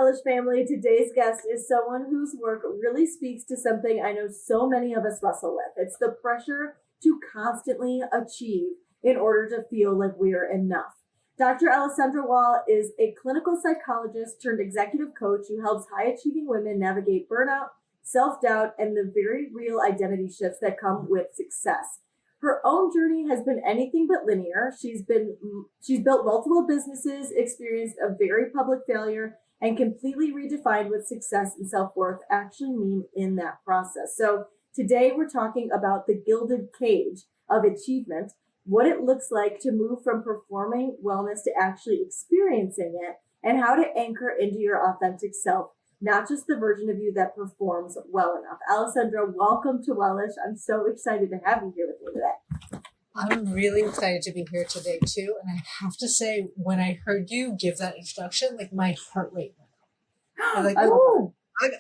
Wellish family. Today's guest is someone whose work really speaks to something I know so many of us wrestle with. It's the pressure to constantly achieve in order to feel like we're enough. Dr. Alessandra Wall is a clinical psychologist turned executive coach who helps high-achieving women navigate burnout, self-doubt, and the very real identity shifts that come with success. Her own journey has been anything but linear. She's built multiple businesses, experienced a very public failure, and completely redefined what success and self-worth actually mean in that process. So today we're talking about the gilded cage of achievement, what it looks like to move from performing wellness to actually experiencing it, and how to anchor into your authentic self, not just the version of you that performs well enough. Alessandra, welcome to Wellish. I'm so excited to have you here with me today. I'm really excited to be here today too. And I have to say, when I heard you give that introduction, like my heart rate went up. I was like, oh,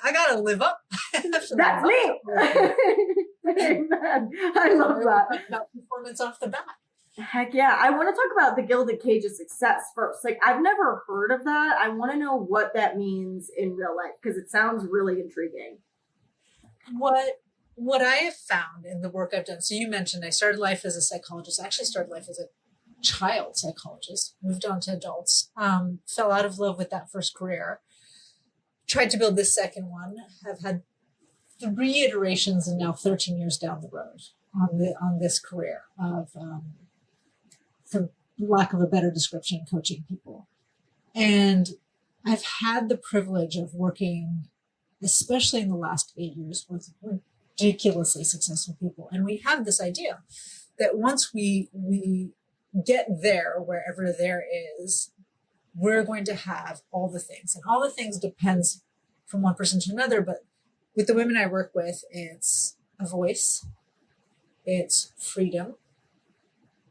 I gotta live up. That's me. Amen. I love that. About performance off the bat. Heck yeah. I want to talk about the gilded cage of success first. Like, I've never heard of that. I want to know what that means in real life because it sounds really intriguing. What I have found in the work I've done, so you mentioned I started life as a psychologist. I actually started life as a child psychologist, moved on to adults, fell out of love with that first career, tried to build this second one, have had 3 iterations and now 13 years down the road on this career of, for lack of a better description, coaching people. And I've had the privilege of working, especially in the last 8 years, with ridiculously successful people. And we have this idea that once we get there, wherever there is, we're going to have all the things. And all the things depends from one person to another. But with the women I work with, it's a voice, it's freedom,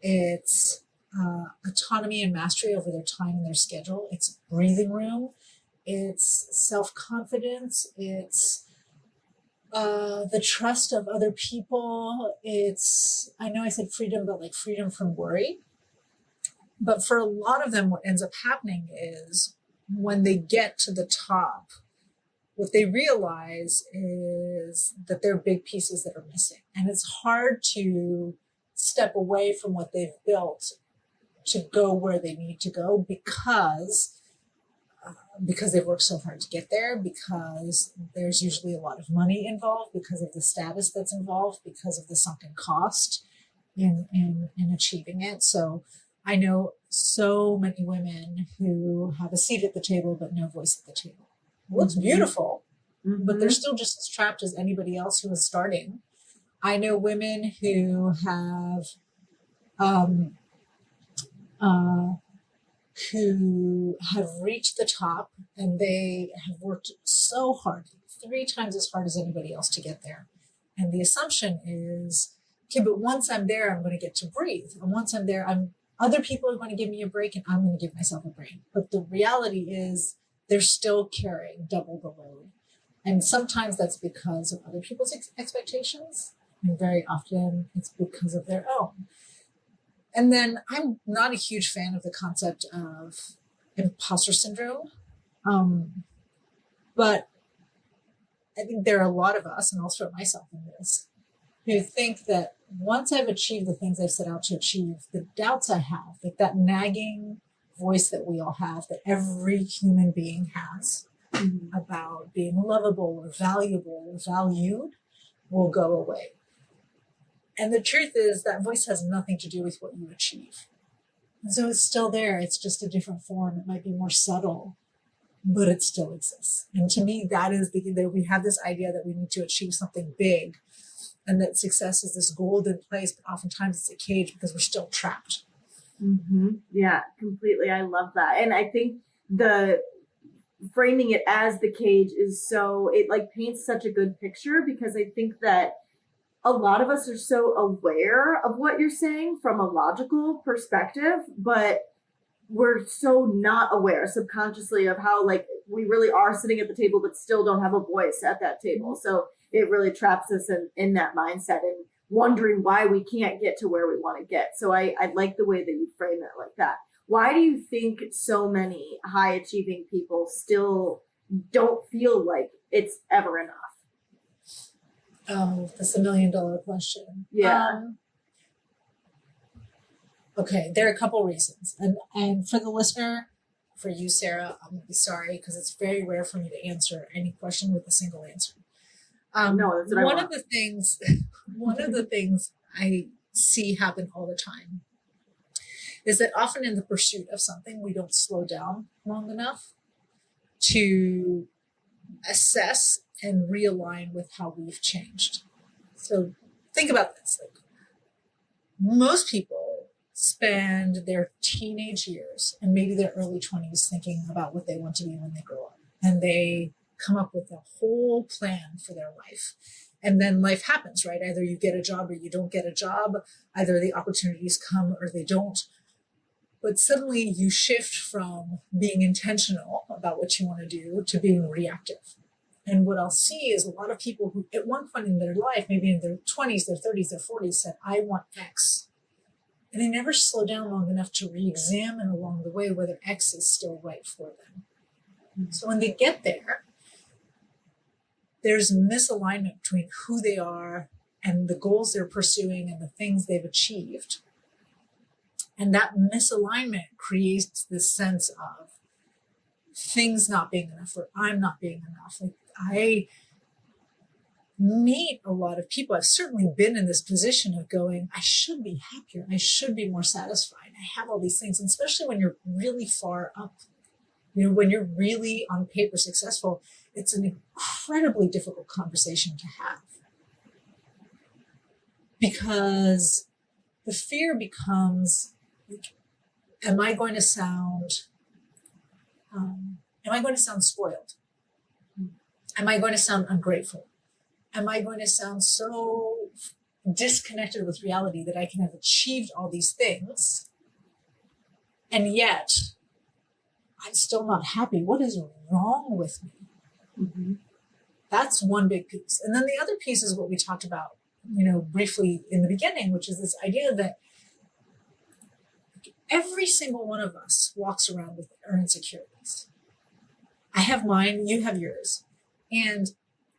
it's autonomy and mastery over their time and their schedule, it's breathing room, it's self-confidence, it's the trust of other people. It's, I know I said freedom, but like freedom from worry. But for a lot of them, what ends up happening is when they get to the top, what they realize is that there are big pieces that are missing. And it's hard to step away from what they've built to go where they need to go because they've worked so hard to get there, because there's usually a lot of money involved, because of the status that's involved, because of the sunken cost in achieving it. So I know so many women who have a seat at the table but no voice at the table. It looks beautiful, but they're still just as trapped as anybody else who is starting. I know women who have reached the top and they have worked so hard, 3 times as hard as anybody else to get there. And the assumption is, okay, but once I'm there, I'm going to get to breathe. And once I'm there, other people are going to give me a break and I'm going to give myself a break. But the reality is they're still carrying double the load. And sometimes that's because of other people's expectations. And very often it's because of their own. And then I'm not a huge fan of the concept of imposter syndrome. But I think there are a lot of us, and I'll throw myself in this, who think that once I've achieved the things I've set out to achieve, the doubts I have, like that nagging voice that we all have, that every human being has about being lovable or valuable or valued, will go away. And the truth is that voice has nothing to do with what you achieve. And so it's still there. It's just a different form. It might be more subtle, but it still exists. And to me, that is that we have this idea that we need to achieve something big and that success is this golden place, but oftentimes it's a cage because we're still trapped. Yeah, completely. I love that. And I think the framing it as the cage is it like paints such a good picture, because I think that a lot of us are so aware of what you're saying from a logical perspective, but we're so not aware subconsciously of how like we really are sitting at the table, but still don't have a voice at that table. So it really traps us in that mindset and wondering why we can't get to where we want to get. So I like the way that you frame it like that. Why do you think so many high achieving people still don't feel like it's ever enough. Oh, that's $1 million question. Yeah. Okay, there are a couple reasons. And for the listener, for you, Sarah, I'm going to be sorry because it's very rare for me to answer any question with a single answer. No, that's what I want. One of the things I see happen all the time is that often in the pursuit of something, we don't slow down long enough to assess and realign with how we've changed. So think about this. Like, most people spend their teenage years and maybe their early 20s thinking about what they want to be when they grow up. And they come up with a whole plan for their life. And then life happens, right? Either you get a job or you don't get a job. Either the opportunities come or they don't. But suddenly you shift from being intentional about what you want to do to being reactive. And what I'll see is a lot of people who at one point in their life, maybe in their 20s, their 30s, their 40s, said, I want X. And they never slow down long enough to re-examine along the way whether X is still right for them. So when they get there, there's misalignment between who they are and the goals they're pursuing and the things they've achieved. And that misalignment creates this sense of things not being enough, or I'm not being enough. Like, I meet a lot of people. I've certainly been in this position of going, I should be happier. I should be more satisfied. I have all these things. And especially when you're really far up, when you're really on paper successful, it's an incredibly difficult conversation to have. Because the fear becomes, am I going to sound spoiled? Am I going to sound ungrateful? Am I going to sound so disconnected with reality that I can have achieved all these things and yet I'm still not happy? What is wrong with me? Mm-hmm. That's one big piece. And then the other piece is what we talked about, briefly in the beginning, which is this idea that every single one of us walks around with our insecurities. I have mine, you have yours. And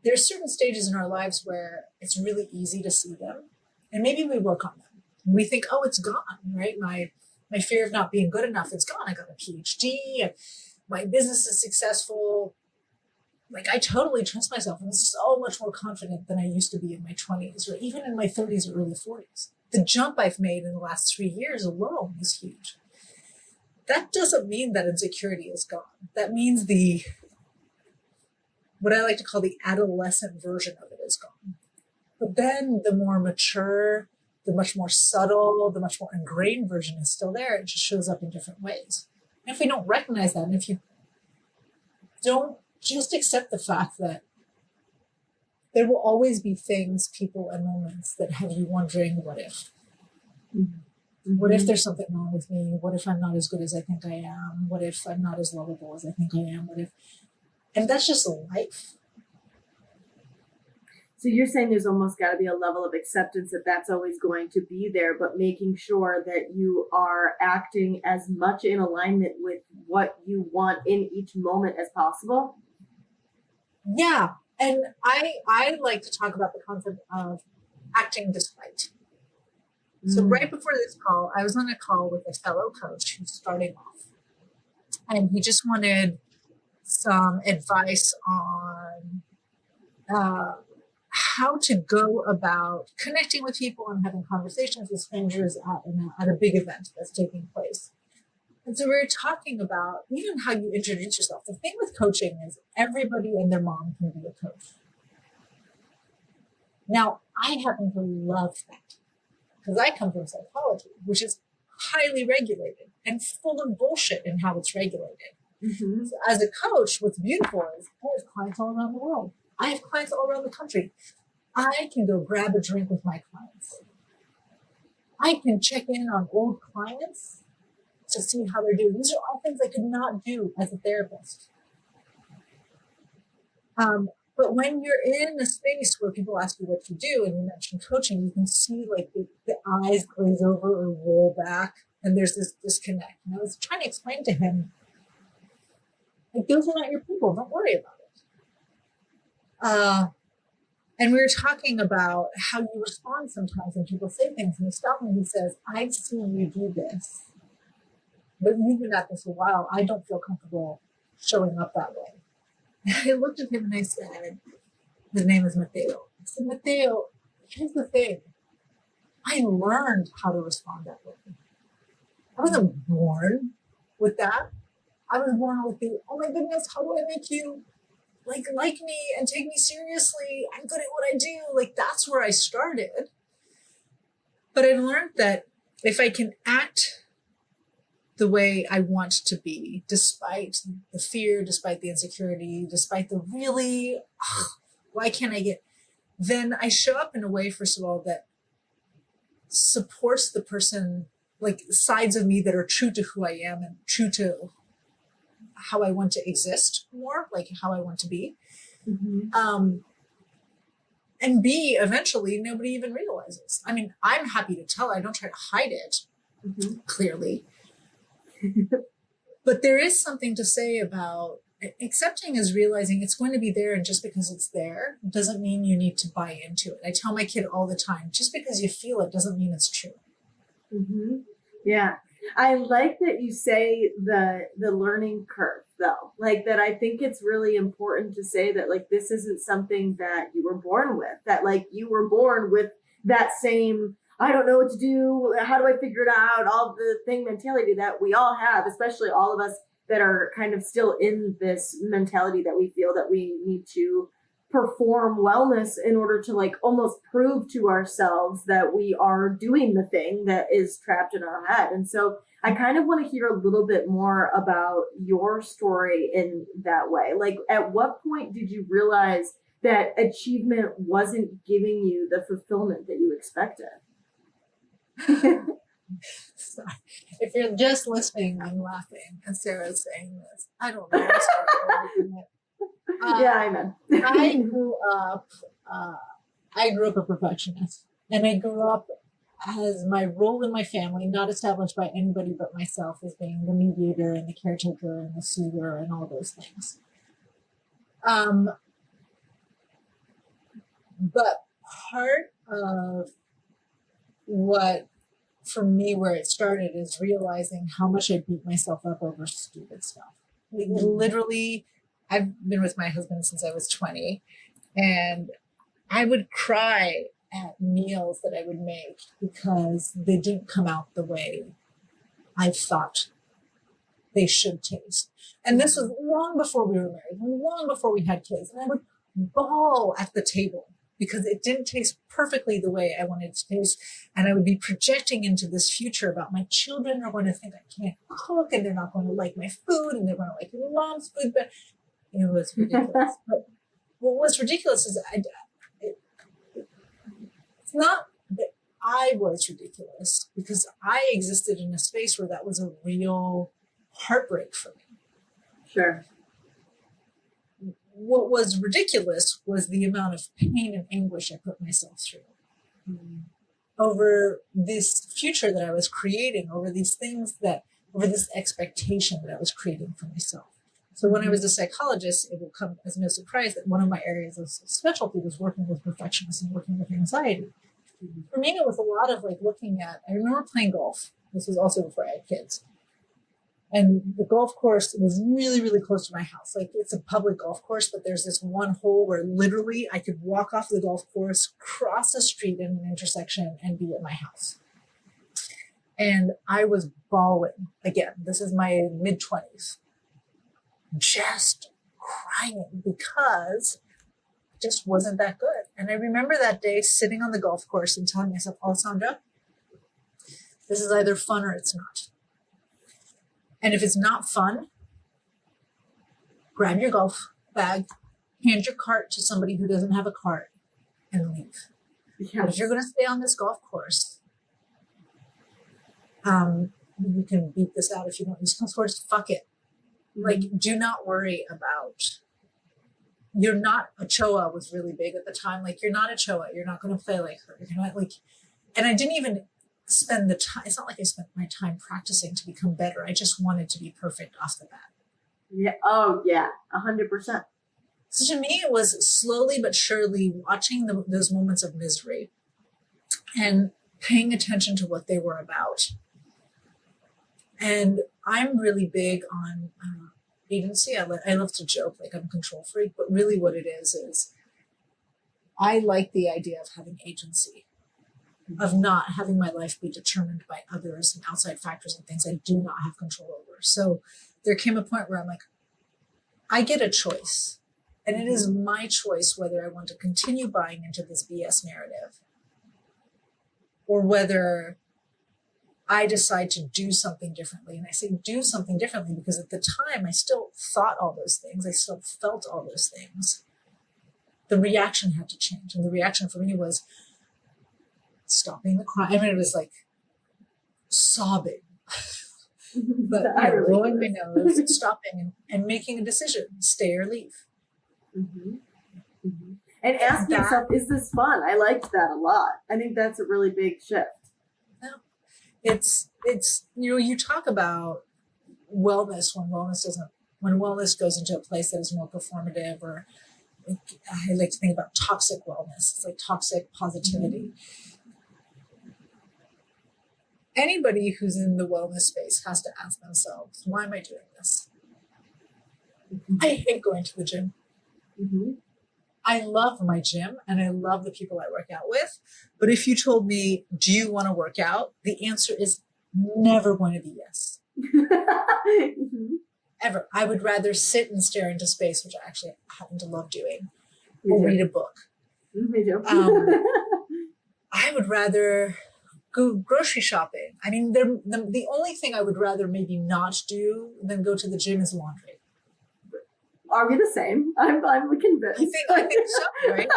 there's certain stages in our lives where it's really easy to see them. And maybe we work on them. We think, oh, it's gone, right? My fear of not being good enough, it's gone. I got a PhD. My business is successful. Like, I totally trust myself. I'm so much more confident than I used to be in my 20s or even in my 30s or early 40s. The jump I've made in the last 3 years alone is huge. That doesn't mean that insecurity is gone. That means what I like to call the adolescent version of it is gone. But then the more mature, the much more subtle, the much more ingrained version is still there. It just shows up in different ways. And if we don't recognize that, and if you don't just accept the fact that there will always be things, people, and moments that have you wondering, what if? Mm-hmm. What if there's something wrong with me? What if I'm not as good as I think I am? What if I'm not as lovable as I think I am? What if? And that's just life. So you're saying there's almost got to be a level of acceptance that that's always going to be there, but making sure that you are acting as much in alignment with what you want in each moment as possible. Yeah. And I like to talk about the concept of acting despite. So right before this call, I was on a call with a fellow coach who's starting off. And he just wanted some advice on how to go about connecting with people and having conversations with strangers at a big event that's taking place. And so we were talking about even how you introduce yourself. The thing with coaching is everybody and their mom can be a coach. Now, I happen to love that because I come from psychology, which is highly regulated and full of bullshit in how it's regulated. Mm-hmm. So as a coach, what's beautiful is I have clients all around the world. I have clients all around the country. I can go grab a drink with my clients. I can check in on old clients to see how they're doing. These are all things I could not do as a therapist. But when you're in a space where people ask you what you do, and you mention coaching, you can see like the eyes glaze over or roll back, and there's this disconnect. And I was trying to explain to him, Like, those are not your people. Don't worry about it. And we were talking about how you respond sometimes when people say things, and he stopped me and he says, I see you do this, but you've been at this a while. I don't feel comfortable showing up that way. And I looked at him and I said, his name is Mateo. I said, Mateo, here's the thing. I learned how to respond that way. I wasn't born with that. I was born with the, oh my goodness, how do I make you like me and take me seriously? I'm good at what I do. Like, that's where I started. But I've learned that if I can act the way I want to be, despite the fear, despite the insecurity, despite the really, why can't I get, then I show up in a way, first of all, that supports the person, like sides of me that are true to who I am and true to how I want to exist more, like how I want to be. Mm-hmm. And B, eventually nobody even realizes. I mean, I'm happy to tell, I don't try to hide it, mm-hmm. clearly. But there is something to say about accepting is realizing it's going to be there, and just because it's there doesn't mean you need to buy into it. I tell my kid all the time, just because you feel it doesn't mean it's true. Mm-hmm. Yeah. I like that you say the learning curve, though. Like, that I think it's really important to say that, like, this isn't something that you were born with, that, like, you were born with that same, I don't know what to do, how do I figure it out, all the thing mentality that we all have, especially all of us that are kind of still in this mentality that we feel that we need to perform wellness in order to, like, almost prove to ourselves that we are doing the thing that is trapped in our head. And so I kind of want to hear a little bit more about your story in that way. Like, at what point did you realize that achievement wasn't giving you the fulfillment that you expected? Sorry. If you're just listening, I'm laughing as Sarah's saying this. I don't know. Yeah, I know. I grew up a perfectionist, and I grew up as my role in my family, not established by anybody but myself, as being the mediator and the caretaker and the soother and all those things. But part of what, for me, where it started is realizing how much I beat myself up over stupid stuff. Like, literally, I've been with my husband since I was 20, and I would cry at meals that I would make because they didn't come out the way I thought they should taste. And this was long before we were married, long before we had kids. And I would bawl at the table because it didn't taste perfectly the way I wanted it to taste. And I would be projecting into this future about my children are going to think I can't cook, and they're not going to like my food, and they're going to like your mom's food. But it was ridiculous. But what was ridiculous is it's not that I was ridiculous, because I existed in a space where that was a real heartbreak for me. Sure. What was ridiculous was the amount of pain and anguish I put myself through over this future that I was creating, over these things over this expectation that I was creating for myself. So when I was a psychologist, it will come as no surprise that one of my areas of specialty was working with perfectionists and working with anxiety. For me, it was a lot of, like, looking at, I remember playing golf. This was also before I had kids. And the golf course was really, really close to my house. Like, it's a public golf course, but there's this one hole where literally I could walk off the golf course, cross the street in an intersection, and be at my house. And I was bawling. Again, this is my mid-20s. Just crying because it just wasn't that good. And I remember that day sitting on the golf course and telling myself, Alessandra, this is either fun or it's not. And if it's not fun, grab your golf bag, hand your cart to somebody who doesn't have a cart, and leave. Yes. But if you're going to stay on this golf course, you can beat this out if you don't use golf course, fuck it. Like, do not worry about, you're not, Ochoa was really big at the time. Like, you're not Ochoa. You're not going to play like her. You're not, like, and I didn't even spend the time. It's not like I spent my time practicing to become better. I just wanted to be perfect off the bat. Yeah. Oh, yeah. 100%. So to me, it was slowly but surely watching those moments of misery and paying attention to what they were about. And I'm really big on agency. I love to joke like I'm a control freak, but really what it is I like the idea of having agency, of not having my life be determined by others and outside factors and things I do not have control over. So there came a point where I'm like, I get a choice. And it is my choice whether I want to continue buying into this BS narrative or whether I decide to do something differently. And I say do something differently because at the time I still thought all those things. I still felt all those things. The reaction had to change. And the reaction for me was stopping the cry. I mean, it was like sobbing, but blowing my nose, stopping and making a decision, stay or leave. Mm-hmm. Mm-hmm. And asking yourself, is this fun? I liked that a lot. I think that's a really big shift. No, it's you talk about wellness when wellness goes into a place that is more performative, or I like to think about toxic wellness. It's like toxic positivity. Mm-hmm. Anybody who's in the wellness space has to ask themselves, why am I doing this? Mm-hmm. I hate going to the gym. Mm-hmm. I love my gym and I love the people I work out with. But if you told me, do you want to work out? The answer is never going to be yes. Mm-hmm. Ever. I would rather sit and stare into space, which I actually happen to love doing, or read a book. Me too. I would rather go grocery shopping. I mean, the only thing I would rather maybe not do than go to the gym is laundry. Are we the same? I'm convinced. I think so, right?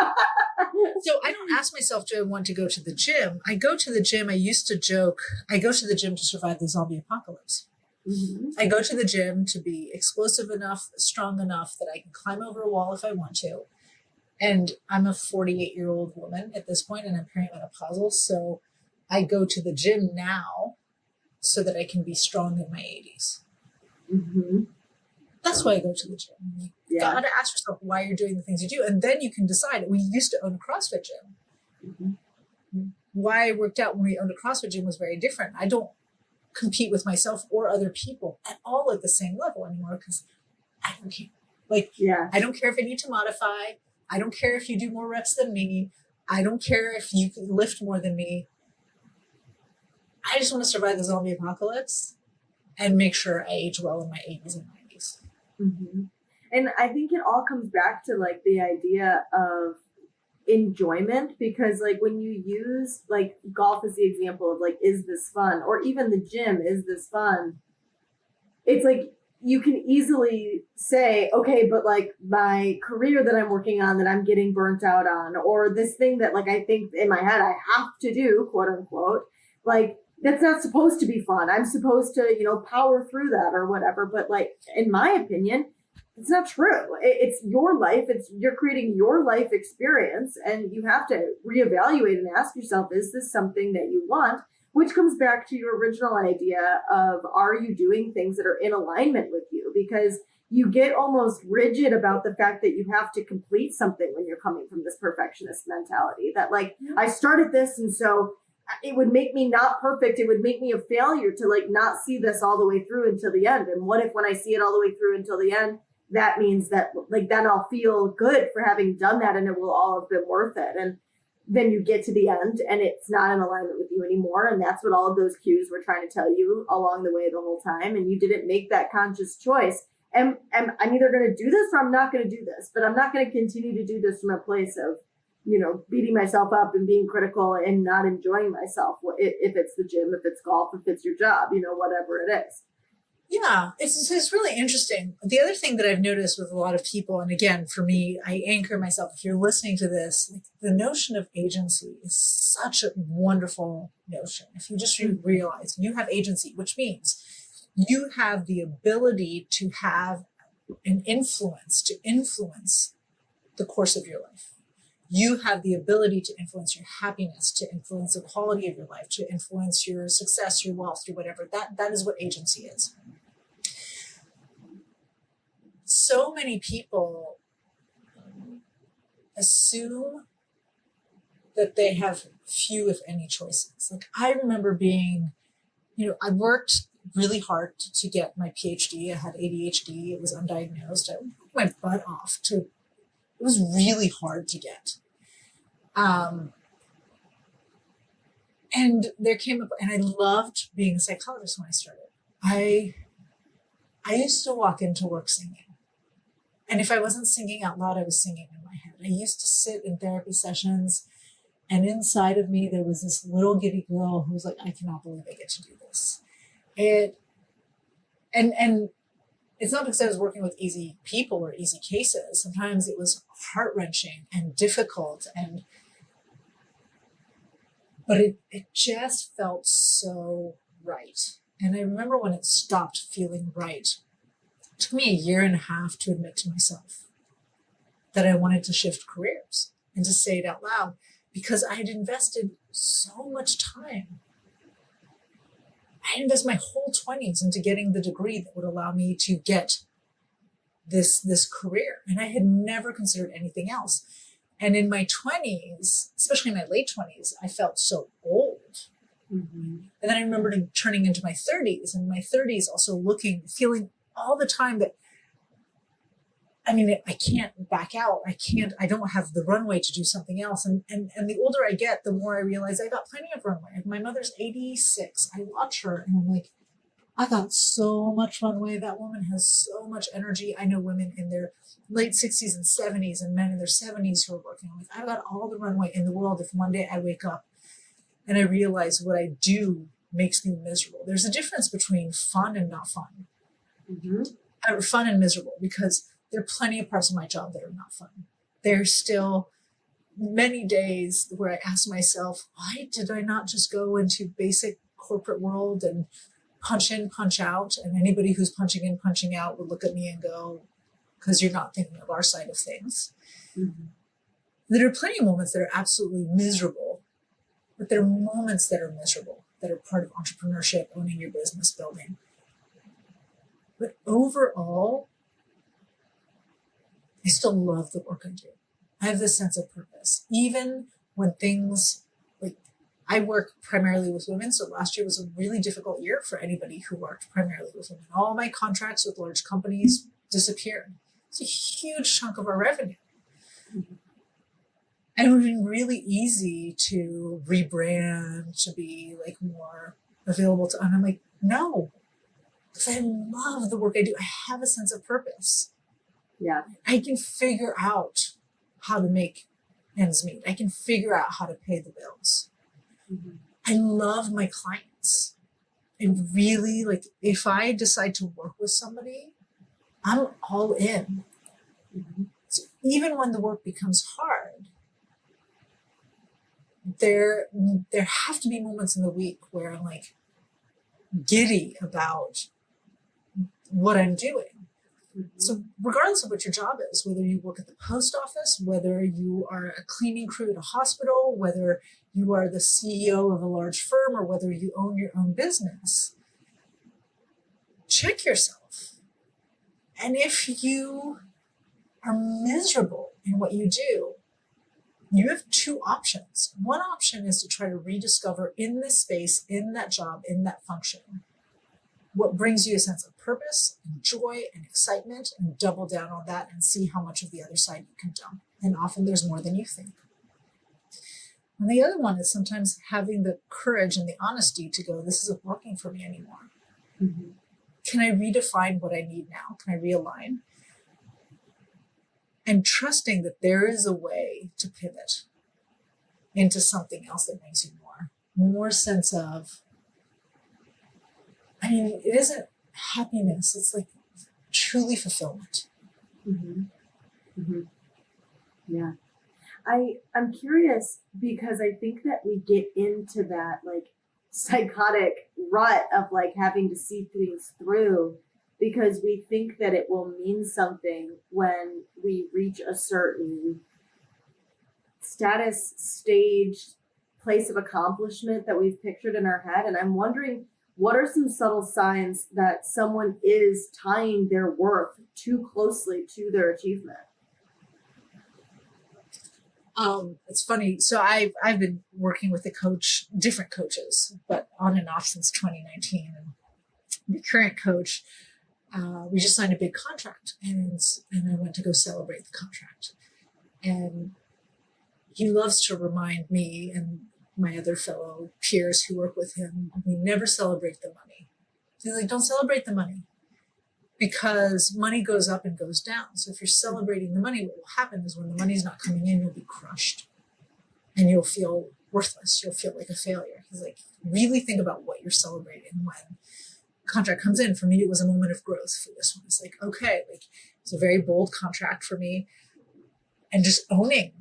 So I don't ask myself, do I want to go to the gym? I go to the gym. I used to joke, I go to the gym to survive the zombie apocalypse. Mm-hmm. I go to the gym to be explosive enough, strong enough that I can climb over a wall if I want to. And I'm a 48-year-old woman at this point, and I'm perimenopausal. So I go to the gym now so that I can be strong in my 80s. Mm-hmm. That's why I go to the gym. You gotta ask yourself why you're doing the things you do. And then you can decide. We used to own a CrossFit gym. Mm-hmm. Why I worked out when we owned a CrossFit gym was very different. I don't compete with myself or other people at all at the same level anymore because I don't care. I don't care if I need to modify. I don't care if you do more reps than me. I don't care if you can lift more than me. I just want to survive the zombie apocalypse and make sure I age well in my 80s and 90s. Mm-hmm. And I think it all comes back to like the idea of enjoyment, because like when you use like golf as the example of like, is this fun? Or even the gym, is this fun? It's like you can easily say, okay, but like my career that I'm working on that I'm getting burnt out on, or this thing that like I think in my head I have to do, quote unquote, like that's not supposed to be fun. I'm supposed to, power through that or whatever. But like, in my opinion, it's not true. It's your life. You're creating your life experience, and you have to reevaluate and ask yourself, is this something that you want? Which comes back to your original idea of, are you doing things that are in alignment with you? Because you get almost rigid about the fact that you have to complete something when you're coming from this perfectionist mentality that like, I started this, and so it would make me not perfect. It would make me a failure to like not see this all the way through until the end. And what if when I see it all the way through until the end, that means that like then I'll feel good for having done that and it will all have been worth it. And then you get to the end and it's not in alignment with you anymore. And that's what all of those cues were trying to tell you along the way the whole time. And you didn't make that conscious choice. And I'm either going to do this or I'm not going to do this, but I'm not going to continue to do this from a place of, beating myself up and being critical and not enjoying myself. If it's the gym, if it's golf, if it's your job, whatever it is. Yeah, it's really interesting. The other thing that I've noticed with a lot of people, and again, for me, I anchor myself, if you're listening to this, like, the notion of agency is such a wonderful notion. If you just realize you have agency, which means you have the ability to have an influence, to influence the course of your life. You have the ability to influence your happiness, to influence the quality of your life, to influence your success, your wealth, your whatever. That is what agency is. so many people assume that they have few, if any, choices. Like I remember being, I worked really hard to get my PhD. I had ADHD. It was undiagnosed. I worked my butt off it was really hard to get. And there came up, and I loved being a psychologist when I started. I used to walk into work singing. And if I wasn't singing out loud, I was singing in my head. I used to sit in therapy sessions, and inside of me, there was this little giddy girl who was like, I cannot believe I get to do this. And it's not because I was working with easy people or easy cases. Sometimes it was heart-wrenching and difficult, but it just felt so right. And I remember when it stopped feeling right, it took me 1.5 years to admit to myself that I wanted to shift careers and to say it out loud, because I had invested so much time. I invested my whole 20s into getting the degree that would allow me to get this career. And I had never considered anything else. And in my 20s, especially in my late 20s, I felt so old. Mm-hmm. And then I remember turning into my 30s, and my 30s also feeling all the time that, I can't back out. I don't have the runway to do something else. And the older I get, the more I realize I got plenty of runway. My mother's 86. I watch her and I'm like, I got so much runway. That woman has so much energy. I know women in their late 60s and 70s and men in their 70s who are working. I'm like, I got all the runway in the world if one day I wake up and I realize what I do makes me miserable. There's a difference between fun and not fun. Mm-hmm. Fun and miserable, because there are plenty of parts of my job that are not fun. There's still many days where I ask myself, why did I not just go into basic corporate world and punch in, punch out? And anybody who's punching in, punching out would look at me and go, because you're not thinking of our side of things. Mm-hmm. There are plenty of moments that are absolutely miserable, but there are moments that are miserable, that are part of entrepreneurship, owning your business, building. But overall, I still love the work I do. I have this sense of purpose. Even when things, like, I work primarily with women, so last year was a really difficult year for anybody who worked primarily with women. All my contracts with large companies disappeared. It's a huge chunk of our revenue. Mm-hmm. And it would have been really easy to rebrand, to be like more available to, and I'm like, no, because I love the work I do. I have a sense of purpose. Yeah. I can figure out how to make ends meet. I can figure out how to pay the bills. Mm-hmm. I love my clients. And really, like, if I decide to work with somebody, I'm all in. Mm-hmm. So even when the work becomes hard, there have to be moments in the week where I'm like giddy about what I'm doing. Mm-hmm. So regardless of what your job is, whether you work at the post office, whether you are a cleaning crew at a hospital, whether you are the CEO of a large firm, or whether you own your own business, check yourself. And if you are miserable in what you do, you have two options. One option is to try to rediscover in this space, in that job, in that function, what brings you a sense of purpose and joy and excitement, and double down on that and see how much of the other side you can dump. And often there's more than you think. And the other one is sometimes having the courage and the honesty to go, this isn't working for me anymore. Mm-hmm. Can I redefine what I need now? Can I realign? And trusting that there is a way to pivot into something else that brings you more sense of, it isn't happiness. It's like truly fulfillment. Mm-hmm. Mm-hmm. Yeah. I'm curious, because I think that we get into that like psychotic rut of like having to see things through, because we think that it will mean something when we reach a certain status, stage, place of accomplishment that we've pictured in our head. And I'm wondering, what are some subtle signs that someone is tying their worth too closely to their achievement? It's funny. So I've been working with different coaches, but on and off since 2019. And the current coach, we just signed a big contract, and I went to go celebrate the contract. And he loves to remind me and my other fellow peers who work with him, we never celebrate the money. He's like, don't celebrate the money, because money goes up and goes down. So if you're celebrating the money, what will happen is when the money's not coming in, you'll be crushed and you'll feel worthless. You'll feel like a failure. He's like, really think about what you're celebrating when the contract comes in. For me, it was a moment of growth for this one. It's like, okay, like it's a very bold contract for me, and just owning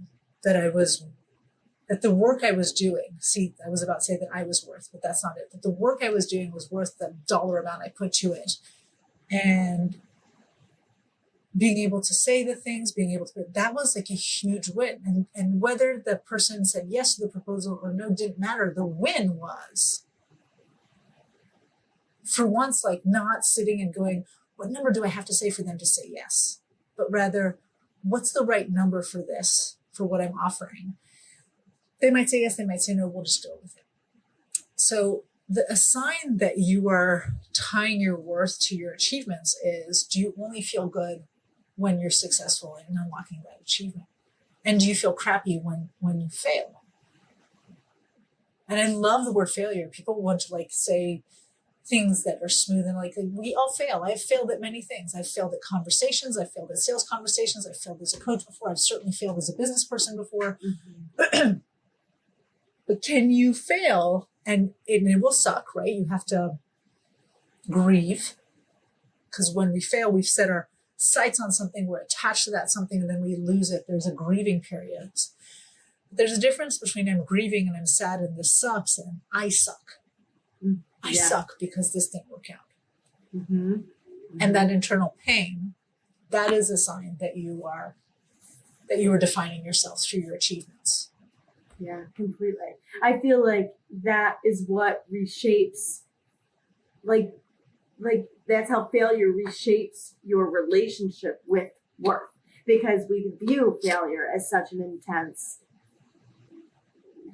that the work I was doing, see, I was about to say that I was worth, but that's not it. But the work I was doing was worth the dollar amount I put to it. And being able to say the things, that was like a huge win. And whether the person said yes to the proposal or no didn't matter. The win was, for once, like not sitting and going, what number do I have to say for them to say yes? But rather, what's the right number for this, for what I'm offering? They might say yes, they might say no, we'll just go with it. So a sign that you are tying your worth to your achievements is, do you only feel good when you're successful in unlocking that achievement? And do you feel crappy when you fail? And I love the word failure. People want to like say things that are smooth and like we all fail. I've failed at many things. I've failed at conversations. I've failed at sales conversations. I've failed as a coach before. I've certainly failed as a business person before. Mm-hmm. But can you fail? And it will suck, right? You have to grieve, because when we fail, we've set our sights on something, we're attached to that something, and then we lose it. There's a grieving period. There's a difference between I'm grieving and I'm sad and this sucks and I suck. I suck because this didn't work out. Mm-hmm. Mm-hmm. And that internal pain, that is a sign that you are defining yourself through your achievements. Yeah, completely. I feel like that is what reshapes, like that's how failure reshapes your relationship with worth, because we view failure as such an intense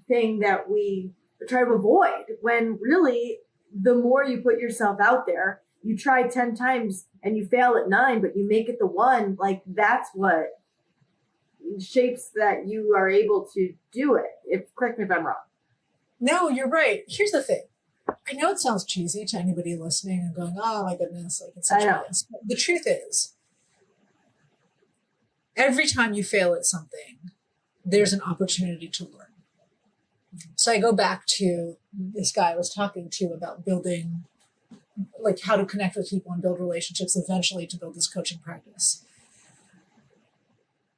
thing that we try to avoid, when really the more you put yourself out there, you try 10 times and you fail at 9, but you make it the 1, like that's what shapes that you are able to do it. Correct me if I'm wrong. No, you're right. Here's the thing. I know it sounds cheesy to anybody listening and going, oh my goodness, like it's such a mess. But the truth is, every time you fail at something, there's an opportunity to learn. So I go back to this guy I was talking to about building, like how to connect with people and build relationships, eventually to build this coaching practice.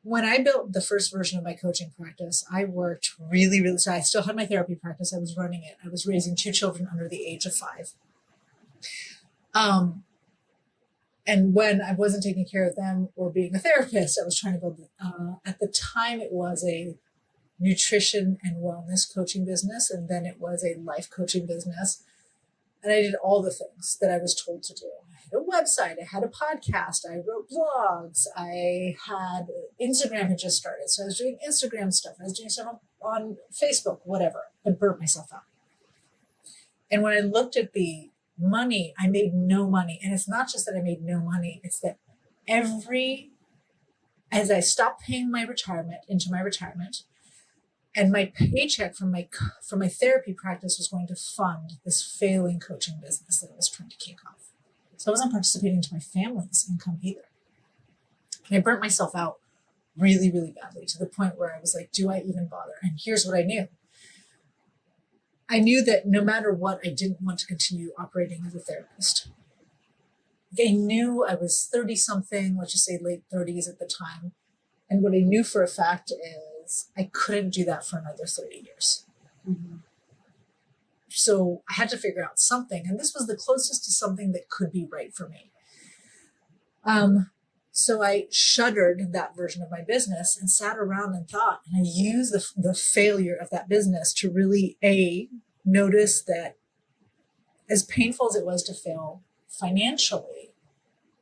When I built the first version of my coaching practice, I worked really, really, so I still had my therapy practice. I was running it. I was raising 2 children under the age of 5. And when I wasn't taking care of them or being a therapist, I was trying to build, at the time it was a nutrition and wellness coaching business. And then it was a life coaching business. And I did all the things that I was told to do. I had a website, I had a podcast, I wrote blogs, I had Instagram had just started. So I was doing Instagram stuff. I was doing stuff on Facebook, whatever. I burnt myself out. And when I looked at the money, I made no money. And it's not just that I made no money, it's that as I stopped paying into my retirement, and my paycheck from my therapy practice was going to fund this failing coaching business that I was trying to kick off. So I wasn't participating to my family's income either. And I burnt myself out really, really badly, to the point where I was like, do I even bother? And here's what I knew. I knew that no matter what, I didn't want to continue operating as a therapist. I knew I was 30 something, let's just say late 30s at the time. And what I knew for a fact is I couldn't do that for another 30 years. Mm-hmm. So I had to figure out something. And this was the closest to something that could be right for me. So I shuttered that version of my business and sat around and thought, and I used the failure of that business to really, notice that as painful as it was to fail financially,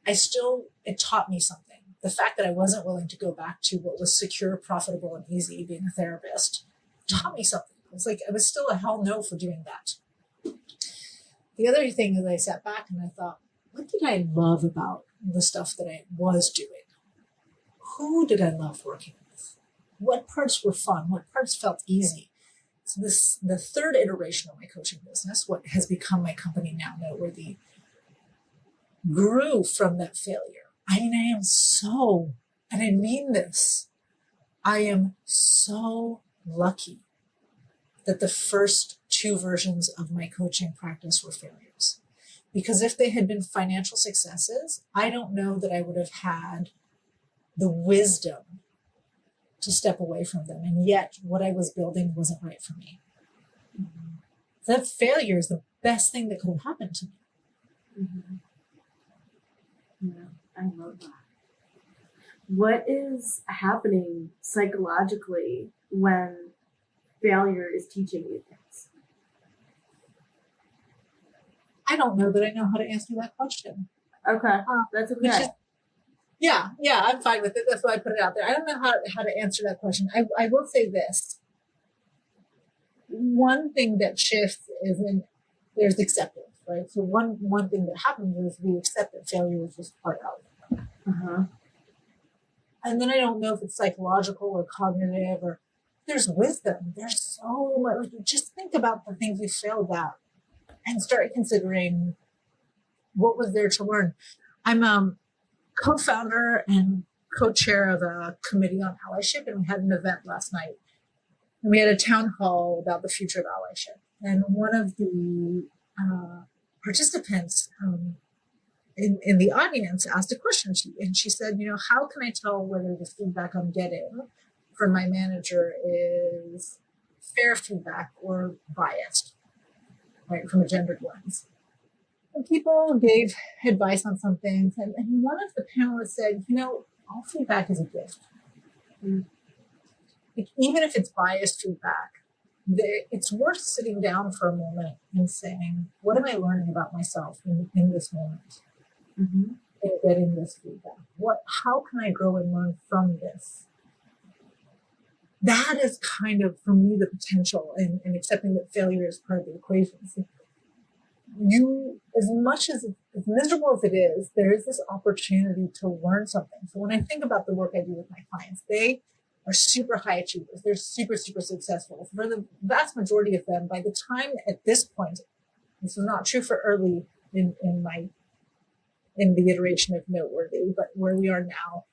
it taught me something. The fact that I wasn't willing to go back to what was secure, profitable, and easy, being a therapist, taught me something. It's like, I was still a hell no for doing that. The other thing is I sat back and I thought, what did I love about the stuff that I was doing? Who did I love working with? What parts were fun? What parts felt easy? So the third iteration of my coaching business, what has become my company now, Noteworthy, grew from that failure. I mean, I am so, and I mean this, I am so lucky that the first two versions of my coaching practice were failures. Because if they had been financial successes, I don't know that I would have had the wisdom to step away from them. And yet what I was building wasn't right for me. Mm-hmm. That failure is the best thing that could have happened to me. Mm-hmm. Yeah, I love that. What is happening psychologically when failure is teaching you things? I don't know that I know how to answer that question. Okay, that's okay. Yeah, I'm fine with it. That's why I put it out there. I don't know how to answer that question. I will say this. One thing that shifts is there's acceptance, right? So one thing that happens is we accept that failure is just part of it. Uh-huh. And then I don't know if it's psychological or cognitive or there's wisdom. There's so much. Just think about the things you failed at and start considering what was there to learn. I'm co-founder and co-chair of a committee on allyship, and we had an event last night. And we had a town hall about the future of allyship. And one of the participants in the audience asked a question. And she said, how can I tell whether the feedback I'm getting from my manager is fair feedback or biased, right, from a gendered lens? And people gave advice on some things. And one of the panelists said, all feedback is a gift. Mm. Like, even if it's biased feedback, it's worth sitting down for a moment and saying, what am I learning about myself in this moment? Mm-hmm. And getting this feedback. How can I grow and learn from this? That is kind of, for me, the potential in accepting that failure is part of the equation. So as much as miserable as it is, there is this opportunity to learn something. So when I think about the work I do with my clients, they are super high achievers. They're super, super successful. For the vast majority of them, by the time at this point, this is not true for early in the iteration of Noteworthy, but where we are now,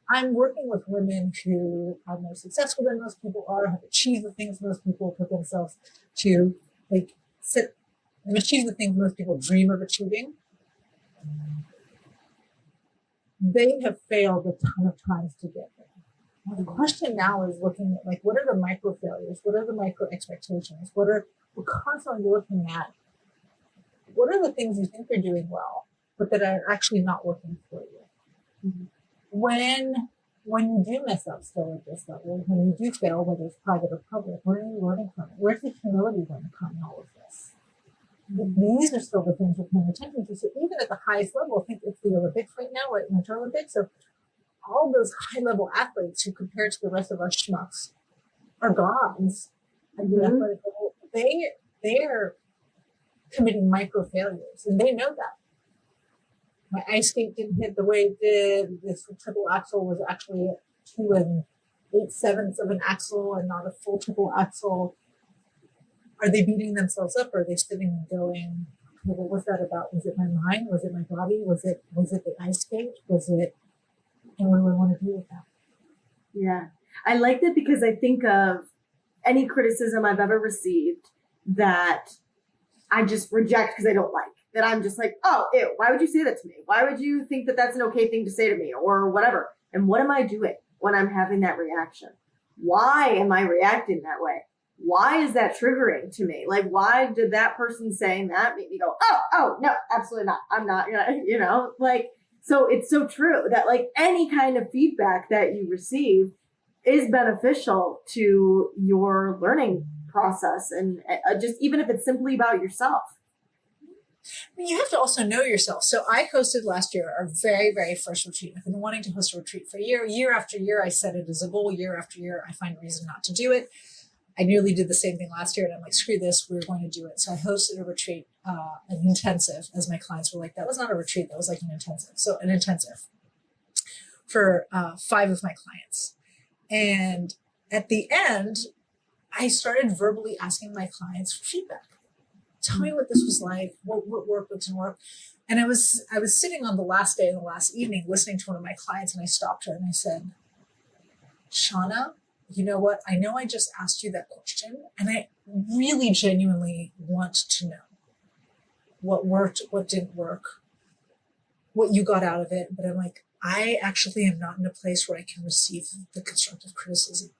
I'm working with women who are more successful than most people are, have achieved the things most people put themselves to, have achieved the things most people dream of achieving. They have failed a ton of times to get there. Now, the question now is looking at, what are the micro failures? What are the micro expectations? We're constantly looking at what are the things you think you're doing well, but that are actually not working for you. Mm-hmm. When you do mess up still at this level, when you do fail, whether it's private or public, where are you learning from it? Where's the humility going to come in all of this? These are still the things we're paying attention to. So even at the highest level, I think it's the Olympics right now, right? Winter Olympics. So all those high-level athletes who, compared to the rest of us schmucks, are gods at the athletic level. They're committing micro failures, and they know that. My ice skate didn't hit the way it did. This triple axel was actually 2 8/7 of an axle and not a full triple axle. Are they beating themselves up? Or are they sitting and going, okay, what was that about? Was it my mind? Was it my body? Was it the ice skate? And what do I want to do with that? Yeah. I like that because I think of any criticism I've ever received that I just reject because I don't like. That I'm just like, oh, ew, why would you say that to me? Why would you think that that's an okay thing to say to me or whatever? And what am I doing when I'm having that reaction? Why am I reacting that way? Why is that triggering to me? Why did that person saying that make me go, oh, no, absolutely not. I'm not gonna, so it's so true that any kind of feedback that you receive is beneficial to your learning process and just even if it's simply about yourself. You have to also know yourself. So I hosted last year our very, very first retreat. I've been wanting to host a retreat for a year. Year after year, I set it as a goal. Year after year, I find a reason not to do it. I nearly did the same thing last year, and I'm like, screw this, we're going to do it. So I hosted a retreat, an intensive, as my clients were like, that was not a retreat, that was like an intensive. So an intensive for 5 of my clients. And at the end, I started verbally asking my clients for feedback. Tell me what this was like, what worked, what didn't work. And I was sitting on the last day and the last evening listening to one of my clients, and I stopped her and I said, Shauna, you know what? I know I just asked you that question, and I really genuinely want to know what worked, what didn't work, what you got out of it. But I'm like, I actually am not in a place where I can receive the constructive criticism.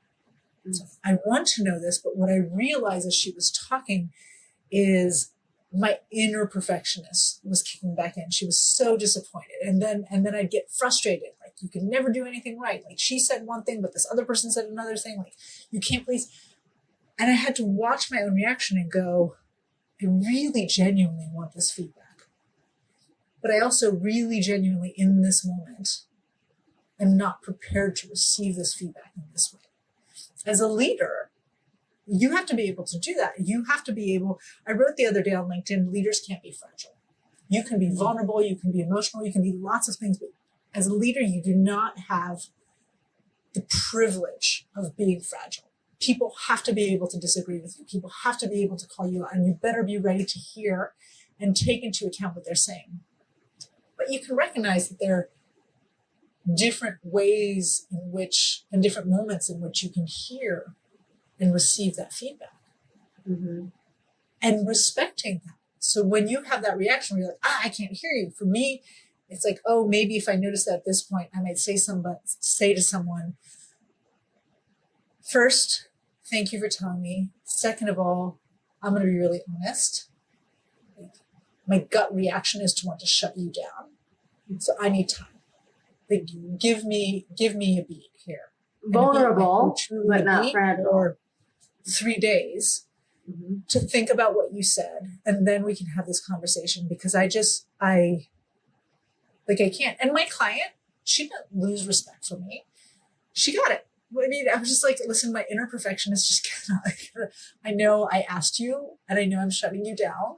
So I want to know this, but what I realized as she was talking is my inner perfectionist was kicking back in. She was so disappointed. And then I'd get frustrated. Like, you can never do anything right. Like, she said one thing, but this other person said another thing. Like, you can't please. And I had to watch my own reaction and go, I really genuinely want this feedback. But I also really genuinely, in this moment, am not prepared to receive this feedback in this way. As a leader, you have to be able to do that. You have to be able, I wrote the other day on LinkedIn, leaders can't be fragile. You can be vulnerable, you can be emotional, you can be lots of things, but as a leader, you do not have the privilege of being fragile. People have to be able to disagree with you. People have to be able to call you out, and you better be ready to hear and take into account what they're saying. But you can recognize that there are different ways in which, and different moments in which you can hear and receive that feedback. Mm-hmm. And respecting that. So when you have that reaction where you're like, I can't hear you. For me, it's like, oh, maybe if I notice that at this point, I might say to someone, first, thank you for telling me. Second of all, I'm going to be really honest. My gut reaction is to want to shut you down. So I need time. Like, give me a beat here. Vulnerable, but not fragile. Or 3 days to think about what you said, and then we can have this conversation, because I can't. And my client, she didn't lose respect for me. She got it. I mean, I was just like, listen, my inner perfectionist just cannot, I know I asked you, and I know I'm shutting you down.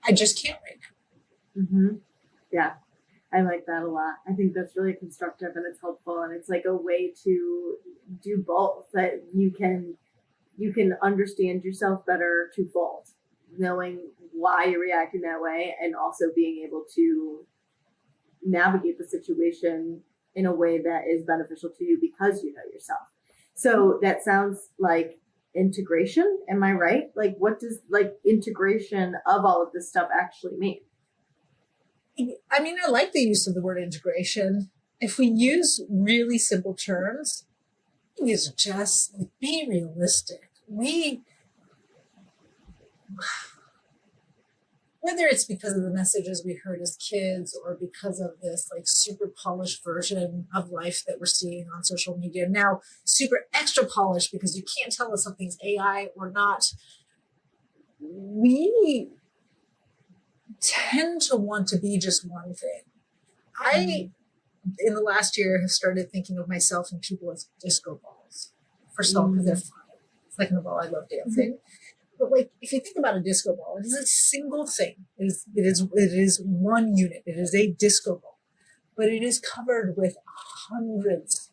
I just can't right now. Mm-hmm. Yeah. I like that a lot. I think that's really constructive, and it's helpful, and it's like a way to do both, that you can understand yourself better twofold, knowing why you're reacting that way, and also being able to navigate the situation in a way that is beneficial to you because you know yourself. So that sounds like integration. Am I right? Like, what does integration of all of this stuff actually mean? I mean, I like the use of the word integration. If we use really simple terms, it's just be realistic. Whether it's because of the messages we heard as kids, or because of this super polished version of life that we're seeing on social media now, super extra polished because you can't tell if something's AI or not, we tend to want to be just one thing. I, in the last year, have started thinking of myself and people as disco balls. First of all, because they're fun. Second of all, I love dancing. But if you think about a disco ball, it is a single thing. It is one unit. It is a disco ball, but it is covered with hundreds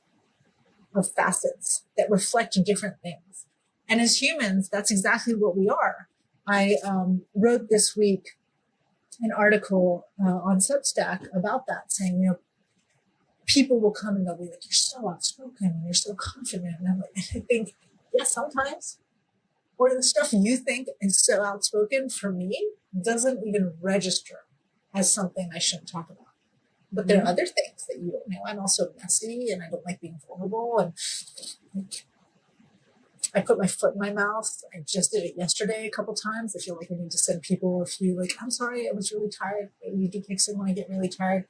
of facets that reflect different things. And as humans, that's exactly what we are. I wrote this week an article on Substack about that, saying, people will come and they'll be like, you're so outspoken and you're so confident. And I'm like, I think, yeah, sometimes. Or the stuff you think is so outspoken, for me, doesn't even register as something I shouldn't talk about. But there are other things that you don't know. I'm also messy, and I don't like being vulnerable. And I put my foot in my mouth. I just did it yesterday a couple times. I feel like I need to send people a few, I'm sorry, I was really tired. You do mixing when I get really tired.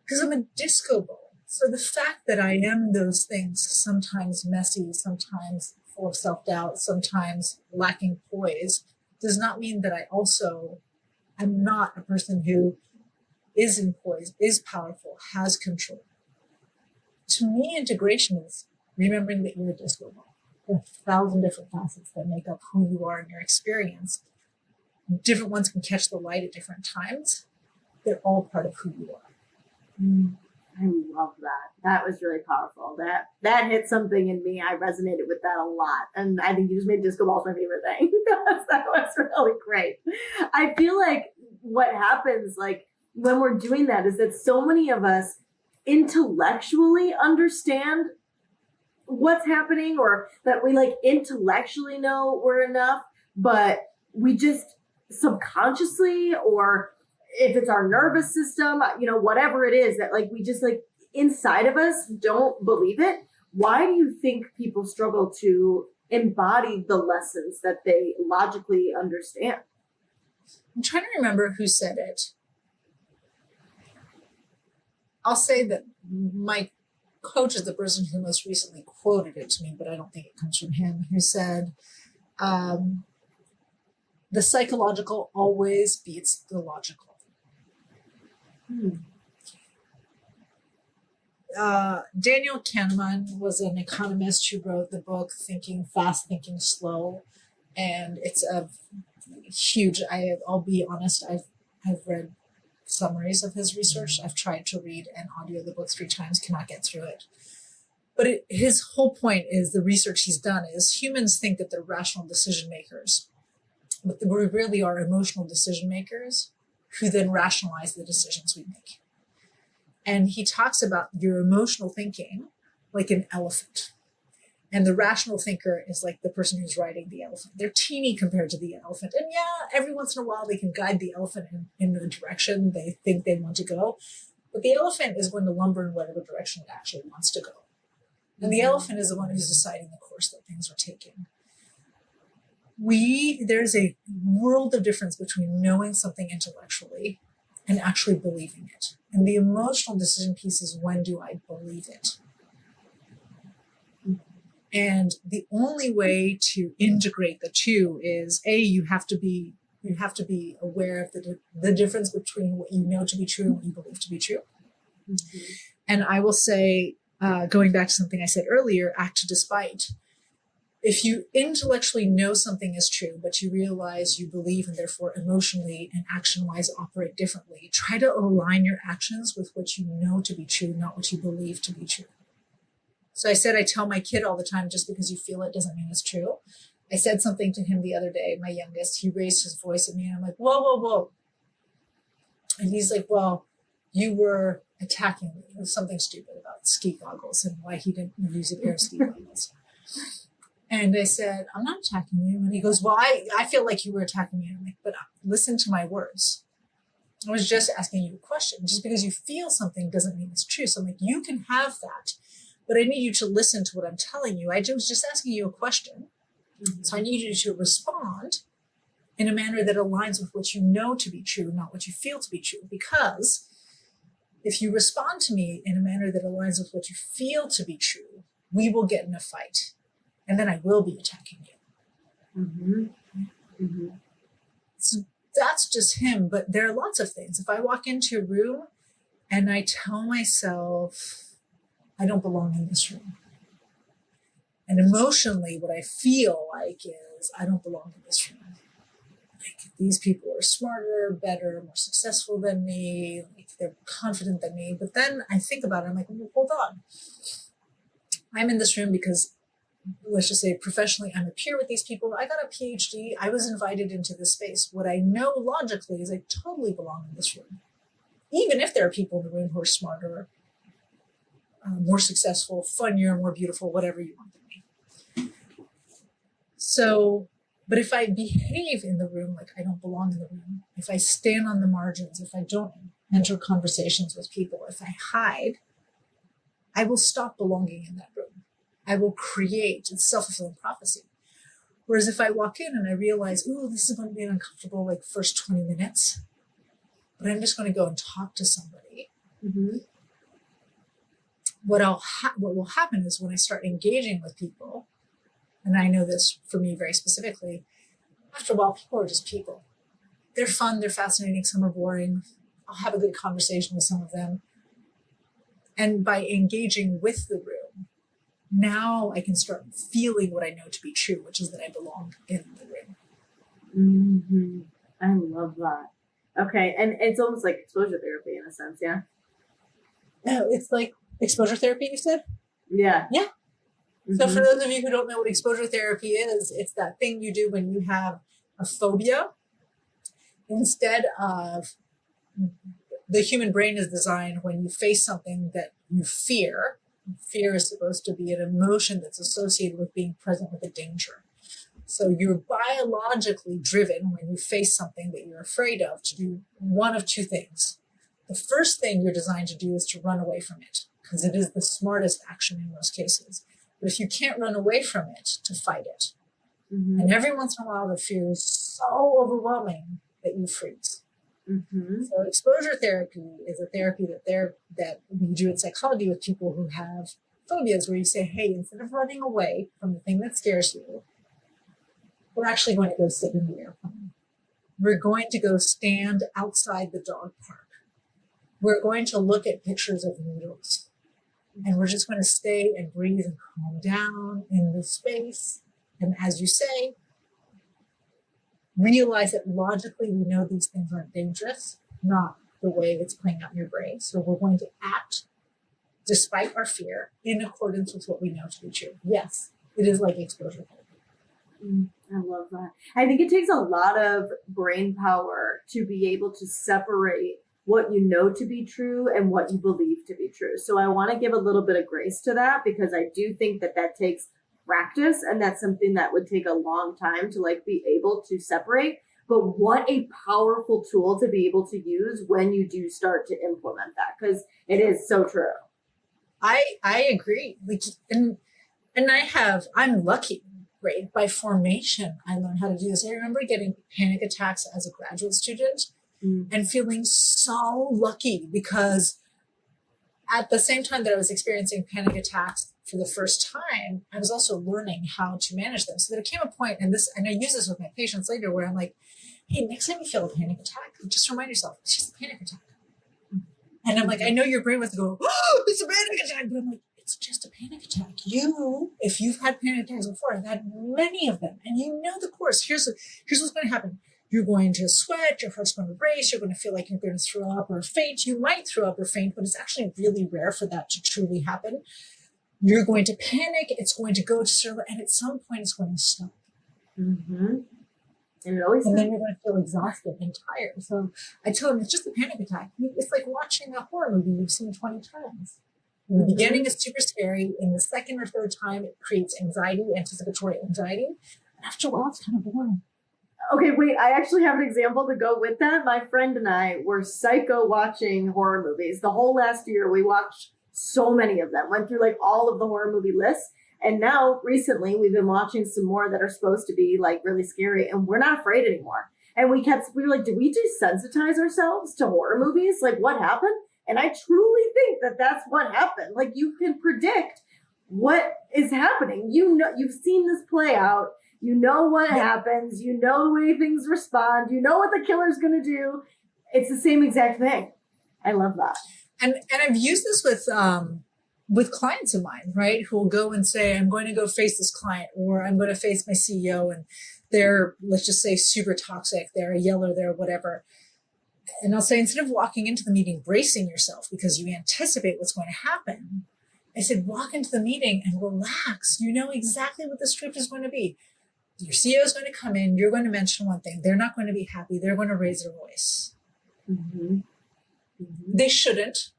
Because I'm a disco ball. So the fact that I am those things, sometimes messy, sometimes full of self-doubt, sometimes lacking poise, does not mean that I also am not a person who is in poise, is powerful, has control. To me, integration is remembering that you're a disco ball. There are 1,000 different facets that make up who you are in your experience. Different ones can catch the light at different times. They're all part of who you are. I love that. That was really powerful. That hit something in me. I resonated with that a lot. And I think you just made disco balls my favorite thing. That was really great. I feel like what happens like when we're doing that is that so many of us intellectually understand what's happening, or that we like intellectually know we're enough, but we just subconsciously, or if it's our nervous system, whatever it is, that like we just like inside of us don't believe it. Why do you think people struggle to embody the lessons that they logically understand? I'm trying to remember who said it. I'll say that my coach is the person who most recently quoted it to me, but I don't think it comes from him, who said, the psychological always beats the logical. Daniel Kahneman was an economist who wrote the book Thinking Fast, Thinking Slow, and it's a huge. I'll be honest, I've read summaries of his research. I've tried to read and audio the book 3 times, cannot get through it. But his whole point is the research he's done is humans think that they're rational decision makers, but we really are emotional decision makers who then rationalize the decisions we make. And he talks about your emotional thinking like an elephant. And the rational thinker is like the person who's riding the elephant. They're teeny compared to the elephant. And yeah, every once in a while they can guide the elephant in the direction they think they want to go. But the elephant is going to lumber in whatever direction it actually wants to go. And the elephant is the one who's deciding the course that things are taking. There's a world of difference between knowing something intellectually and actually believing it. And the emotional decision piece is, when do I believe it? And the only way to integrate the two is, you have to be aware of the difference between what you know to be true and what you believe to be true. Mm-hmm. And I will say, going back to something I said earlier, act despite. If you intellectually know something is true, but you realize you believe and therefore emotionally and action-wise operate differently, try to align your actions with what you know to be true, not what you believe to be true. So I tell my kid all the time, just because you feel it doesn't mean it's true. I said something to him the other day, my youngest, he raised his voice at me and I'm like, whoa, whoa, whoa. And he's like, well, you were attacking me. It was something stupid about ski goggles and why he didn't use a pair of ski goggles. And I said, I'm not attacking you. And he goes, well, I feel like you were attacking me. And I'm like, but listen to my words. I was just asking you a question. Just because you feel something doesn't mean it's true. So I'm like, you can have that, but I need you to listen to what I'm telling you. I was just asking you a question. Mm-hmm. So I need you to respond in a manner that aligns with what you know to be true, not what you feel to be true. Because if you respond to me in a manner that aligns with what you feel to be true, we will get in a fight. And then I will be attacking you. Mm-hmm. Mm-hmm. So that's just him. But there are lots of things. If I walk into a room and I tell myself, I don't belong in this room. And emotionally, what I feel like is, I don't belong in this room. Like, these people are smarter, better, more successful than me. Like, they're confident than me. But then I think about it. I'm like, well, hold on. I'm in this room because, let's just say professionally, I'm a peer with these people. I got a PhD. I was invited into this space. What I know logically is I totally belong in this room. Even if there are people in the room who are smarter, more successful, funnier, more beautiful, whatever you want them to be. So, but if I behave in the room like I don't belong in the room, if I stand on the margins, if I don't enter conversations with people, if I hide, I will stop belonging in that room. I will create a self-fulfilling prophecy. Whereas if I walk in and I realize, ooh, this is going to be an uncomfortable first 20 minutes, but I'm just going to go and talk to somebody. Mm-hmm. What will happen is when I start engaging with people, and I know this for me very specifically, after a while, people are just people. They're fun, they're fascinating, some are boring. I'll have a good conversation with some of them. And by engaging with the room, now I can start feeling what I know to be true, which is that I belong in the room. Mm-hmm. I love that. Okay, and it's almost like exposure therapy in a sense, yeah? No, it's like exposure therapy, you said? Yeah. Yeah. Mm-hmm. So for those of you who don't know what exposure therapy is, it's that thing you do when you have a phobia. Instead of, the human brain is designed when you face something that you fear. Fear is supposed to be an emotion that's associated with being present with a danger. So you're biologically driven when you face something that you're afraid of to do one of two things. The first thing you're designed to do is to run away from it, because it is the smartest action in most cases. But if you can't run away from it, to fight it. Mm-hmm. And every once in a while, the fear is so overwhelming that you freeze. Mm-hmm. So exposure therapy is a therapy that we do in psychology with people who have phobias, where you say, hey, instead of running away from the thing that scares you, we're actually going to go sit in the airplane. We're going to go stand outside the dog park. We're going to look at pictures of needles. And we're just going to stay and breathe and calm down in the space. And as you say, realize that logically we know these things aren't dangerous, not the way it's playing out in your brain. So we're going to act despite our fear in accordance with what we know to be true. Yes, it is like exposure therapy. I love that. I think it takes a lot of brain power to be able to separate what you know to be true and what you believe to be true. So I want to give a little bit of grace to that, because I do think that takes practice, and that's something that would take a long time to like be able to separate. But what a powerful tool to be able to use when you do start to implement that, because it is so true. I agree. Like, and I'm lucky, right? By formation, I learned how to do this. I remember getting panic attacks as a graduate student and feeling so lucky, because at the same time that I was experiencing panic attacks for the first time, I was also learning how to manage them. So there came a point, and I use this with my patients later, where I'm like, hey, next time you feel a panic attack, just remind yourself, it's just a panic attack. And I'm like, I know your brain wants to go, oh, it's a panic attack. But I'm like, it's just a panic attack. If you've had panic attacks before, I've had many of them, and you know the course. Here's what's going to happen. You're going to sweat, your heart's going to race, you're going to feel like you're going to throw up or faint. You might throw up or faint, but it's actually really rare for that to truly happen. You're going to panic, it's going to go to zero, and at some point it's going to stop. Mm-hmm. And then you're going to feel exhausted and tired. So I tell them, it's just a panic attack. It's like watching a horror movie you've seen 20 times. In the beginning, it's super scary. In the second or third time, it creates anxiety, anticipatory anxiety. And after a while, it's kind of boring. Okay, wait, I actually have an example to go with that. My friend and I were psycho watching horror movies. The whole last year, we watched so many of them, went through like all of the horror movie lists. And now recently we've been watching some more that are supposed to be like really scary, and we're not afraid anymore. And we were like, did we desensitize ourselves to horror movies? Like, what happened? And I truly think that that's what happened. Like, you can predict what is happening. You know, you've seen this play out. You know what happens. You know the way things respond. You know what the killer's going to do. It's the same exact thing. I love that. And I've used this with clients of mine, right? Who will go and say, I'm going to go face this client, or I'm going to face my CEO, and they're, let's just say, super toxic. They're a yeller, they're whatever. And I'll say, instead of walking into the meeting bracing yourself because you anticipate what's going to happen, I said, walk into the meeting and relax. You know exactly what the script is going to be. Your CEO is going to come in. You're going to mention one thing. They're not going to be happy. They're going to raise their voice. Mm-hmm. Mm-hmm. They shouldn't.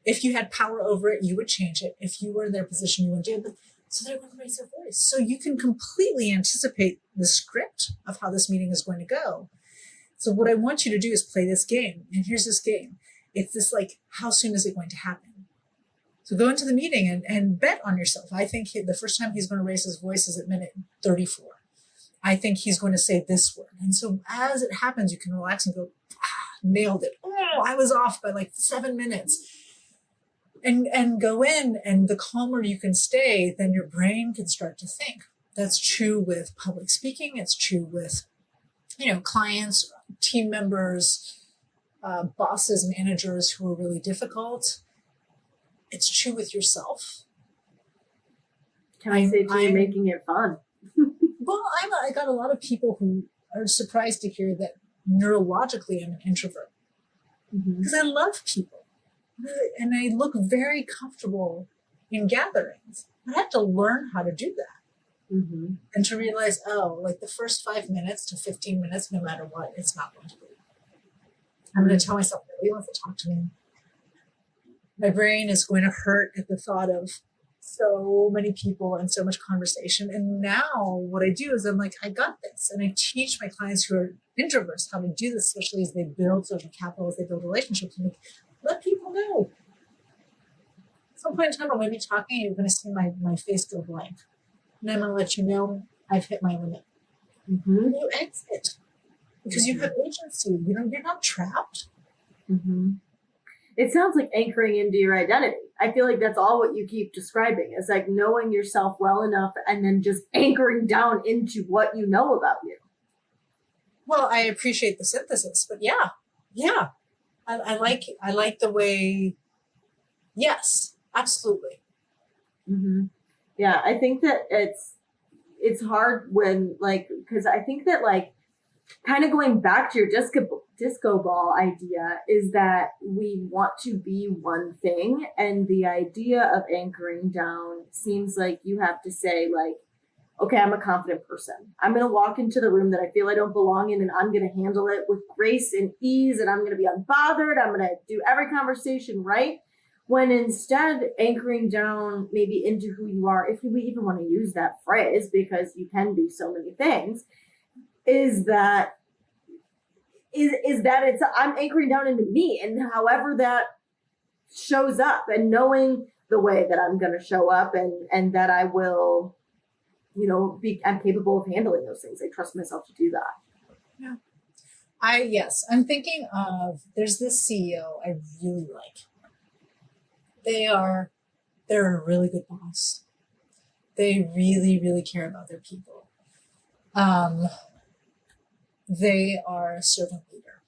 If you had power over it, you would change it. If you were in their position, you wouldn't do it. But so they're going to raise their voice. So you can completely anticipate the script of how this meeting is going to go. So what I want you to do is play this game. And here's this game. It's this like, how soon is it going to happen? So go into the meeting and bet on yourself. I think the first time he's going to raise his voice is at minute 34. I think he's going to say this word. And so as it happens, you can relax and go, nailed it. Oh, I was off by like 7 minutes. And go in, and the calmer you can stay, then your brain can start to think. That's true with public speaking. It's true with, clients, team members, bosses, managers who are really difficult. It's true with yourself. Can I say to you, making it fun? Well, I got a lot of people who are surprised to hear that neurologically I'm an introvert, because I love people and I look very comfortable in gatherings. I had to learn how to do that, and to realize, like the first 5 minutes to 15 minutes, no matter what, it's not going to be. I'm going to tell myself, nobody wants to talk to me. My brain is going to hurt at the thought of so many people and so much conversation. And now what I do is I'm like, I got this. And I teach my clients who are introverts how to do this, especially as they build social capital, as they build relationships. And like, let people know. At some point in time, I'm going to be talking, and you're going to see my face go blank. And I'm going to let you know I've hit my limit. And you exit. Because you have agency. You're not trapped. It sounds like anchoring into your identity. I feel like that's all what you keep describing. It's like knowing yourself well enough and then just anchoring down into what you know about you. Well, I appreciate the synthesis, but yeah. I like the way, yes, absolutely. Yeah, I think that it's hard when, like, because I think that, like, kind of going back to your disco ball idea is that we want to be one thing, and the idea of anchoring down seems like you have to say, like, okay, I'm a confident person. I'm going to walk into the room that I feel I don't belong in, and I'm going to handle it with grace and ease, and I'm going to be unbothered. I'm going to do every conversation right. When instead anchoring down maybe into who you are, if we even want to use that phrase, because you can be so many things, is that it's I'm anchoring down into me, and however that shows up, and knowing the way that I'm going to show up, and that I will, I'm capable of handling those things. I trust myself to do that. Yeah. I'm thinking of, there's this CEO I really like. They're a really good boss. They really, really care about their people. They are a servant leader.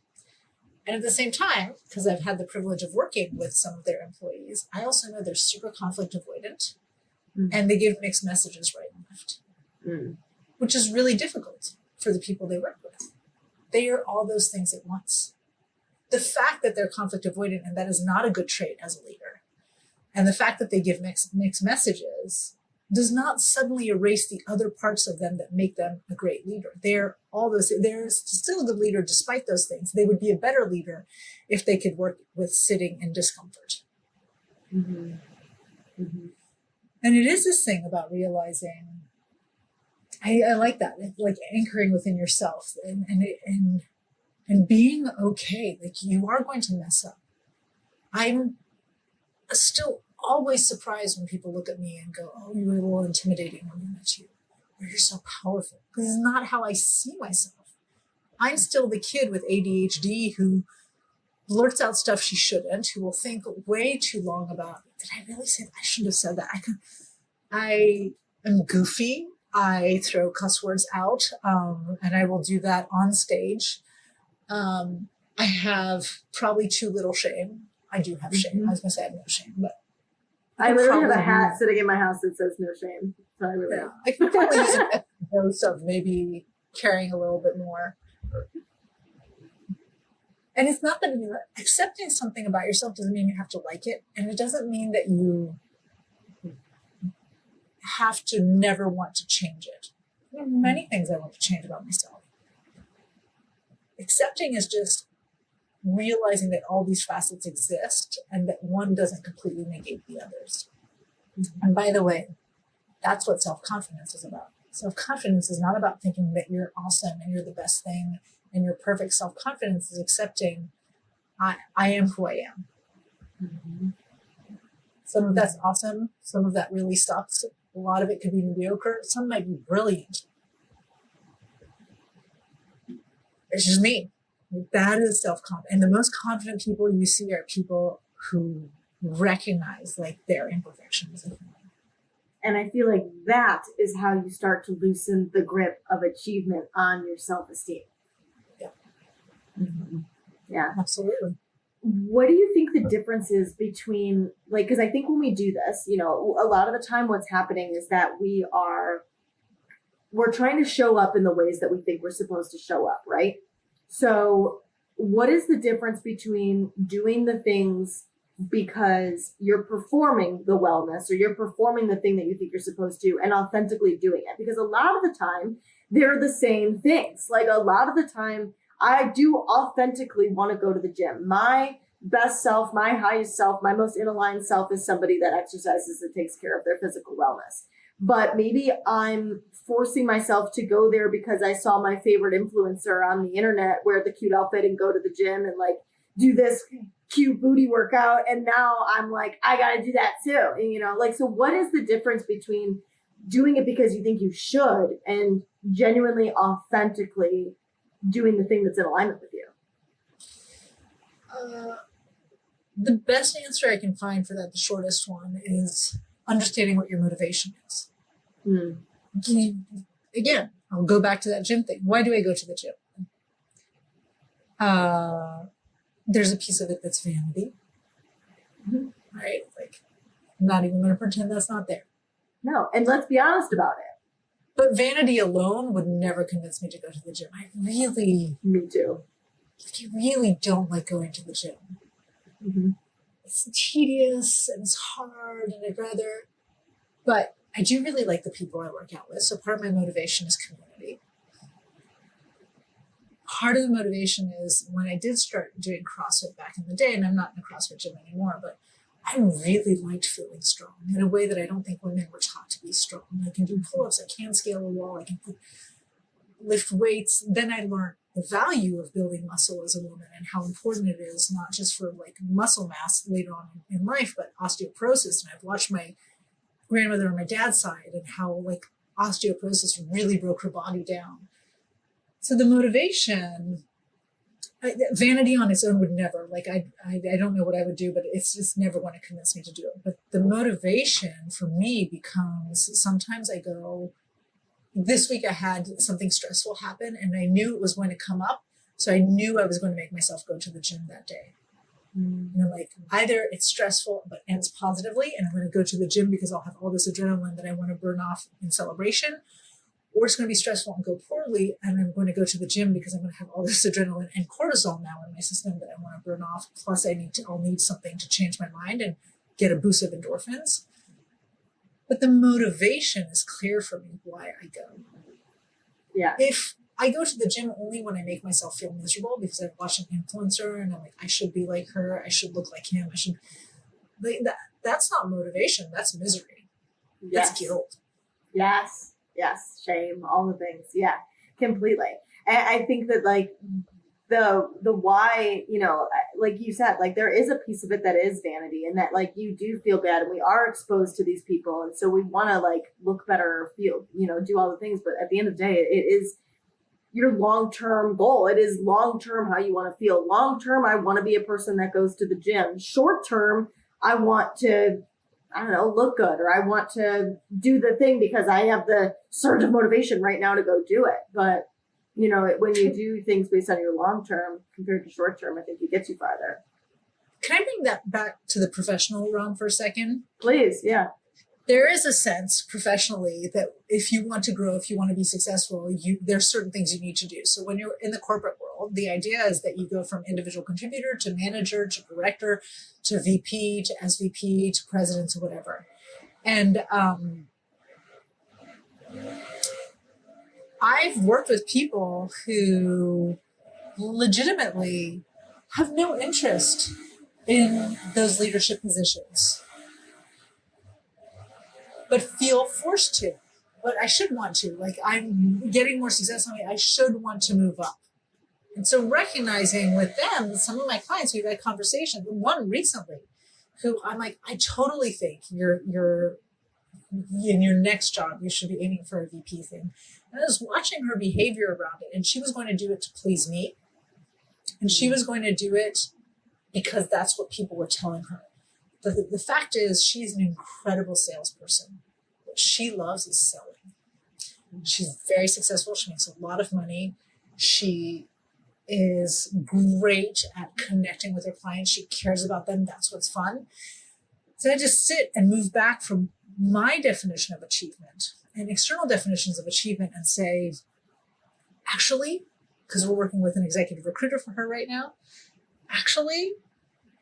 And at the same time, because I've had the privilege of working with some of their employees, I also know they're super conflict avoidant, and they give mixed messages right and left, which is really difficult for the people they work with. They are all those things at once. The fact that they're conflict avoidant, and that is not a good trait as a leader, and the fact that they give mixed messages does not suddenly erase the other parts of them that make them a great leader. They're still a good leader despite those things. They would be a better leader if they could work with sitting in discomfort. And it is this thing about realizing, I like that, like anchoring within yourself and being okay. Like, you are going to mess up. I'm still always surprised when people look at me and go, oh, you were a little intimidating when we met you, or you're so powerful, because it's not how I see myself. I'm still the kid with ADHD who blurts out stuff she shouldn't, who will think way too long about, did I really say that? I shouldn't have said that. I am goofy. I throw cuss words out, and I will do that on stage. I have probably too little shame. I do have shame. I was going to say I have no shame, but I literally have a hat sitting in my house that says no shame. So I could probably use an extra dose of maybe carrying a little bit more. And it's not that accepting something about yourself doesn't mean you have to like it. And it doesn't mean that you have to never want to change it. There are many things I want to change about myself. Accepting is just realizing that all these facets exist and that one doesn't completely negate the others. And by the way, that's what self-confidence is about. Self-confidence is not about thinking that you're awesome and you're the best thing and you're perfect. Self-confidence is accepting, I am who I am. Some of that's awesome. Some of that really sucks. A lot of it could be mediocre. Some might be brilliant. It's just me. That is self-confidence. And the most confident people you see are people who recognize, like, their imperfections. And I feel like that is how you start to loosen the grip of achievement on your self-esteem. Yeah. Mm-hmm. Yeah. Absolutely. What do you think the difference is between, like, because I think when we do this, you know, a lot of the time what's happening is that we're trying to show up in the ways that we think we're supposed to show up, right? So what is the difference between doing the things because you're performing the wellness or you're performing the thing that you think you're supposed to and authentically doing it? Because a lot of the time they're the same things. Like a lot of the time I do authentically want to go to the gym. My best self, my highest self, my most in aligned self is somebody that exercises and takes care of their physical wellness. But maybe I'm forcing myself to go there because I saw my favorite influencer on the internet wear the cute outfit and go to the gym and like do this cute booty workout. And now I'm like, I got to do that too. And, you know, like, so what is the difference between doing it because you think you should and genuinely, authentically doing the thing that's in alignment with you? The best answer I can find for that, the shortest one, is understanding what your motivation is. Again, I'll go back to that gym thing. Why do I go to the gym? There's a piece of it that's vanity, right? Like, I'm not even going to pretend that's not there. No, and let's be honest about it. But vanity alone would never convince me to go to the gym. Me too. I really don't like going to the gym. Mm-hmm. It's tedious and it's hard and but I do really like the people I work out with. So part of my motivation is community. Part of the motivation is when I did start doing CrossFit back in the day, and I'm not in a CrossFit gym anymore, but I really liked feeling strong in a way that I don't think women were taught to be strong. I can do pull-ups, I can scale a wall, I can lift weights. Then I learned the value of building muscle as a woman and how important it is, not just for like muscle mass later on in life, but osteoporosis. And I've watched my grandmother on my dad's side and how like osteoporosis really broke her body down. So the motivation, vanity on its own would never, like I don't know what I would do, but it's just never going to convince me to do it. But the motivation for me becomes, sometimes I go, this week I had something stressful happen and I knew it was going to come up. So I knew I was going to make myself go to the gym that day. And I'm like, either it's stressful but ends positively and I'm going to go to the gym because I'll have all this adrenaline that I want to burn off in celebration, or it's going to be stressful and go poorly and I'm going to go to the gym because I'm going to have all this adrenaline and cortisol now in my system that I want to burn off. Plus I'll need something to change my mind and get a boost of endorphins. But the motivation is clear for me why I go. Yeah. If I go to the gym only when I make myself feel miserable because I've watched an influencer and I'm like, I should be like her, I should look like him, that's not motivation, that's misery. Yes. That's guilt. Yes. Shame, all the things. Yeah, completely. And I think that like the why, you know, like you said, like there is a piece of it that is vanity and that like you do feel bad and we are exposed to these people. And so we want to like look better or feel, you know, do all the things. But at the end of the day, it is your long-term goal. It is long-term how you want to feel. Long-term, I want to be a person that goes to the gym. Short-term, I want to, I don't know, look good, or I want to do the thing because I have the surge of motivation right now to go do it. But, you know, when you do things based on your long-term compared to short-term, I think it gets you farther. Can I bring that back to the professional realm for a second? Please, yeah. There is a sense professionally that if you want to grow, if you want to be successful, there's certain things you need to do. So when you're in the corporate world, the idea is that you go from individual contributor to manager to director to VP to SVP to president to whatever. And I've worked with people who legitimately have no interest in those leadership positions, but feel forced to. But I should want to. Like, I'm getting more success. I should want to move up. And so recognizing with them, some of my clients, we've had conversations, one recently, who I'm like, I totally think you're in your next job, you should be aiming for a VP thing. And I was watching her behavior around it, and she was going to do it to please me. And she was going to do it because that's what people were telling her. The fact is, she's an incredible salesperson, but she loves is selling. She's very successful. She makes a lot of money. She is great at connecting with her clients. She cares about them. That's what's fun. So I just sit and move back from my definition of achievement and external definitions of achievement and say, actually, because we're working with an executive recruiter for her right now, actually,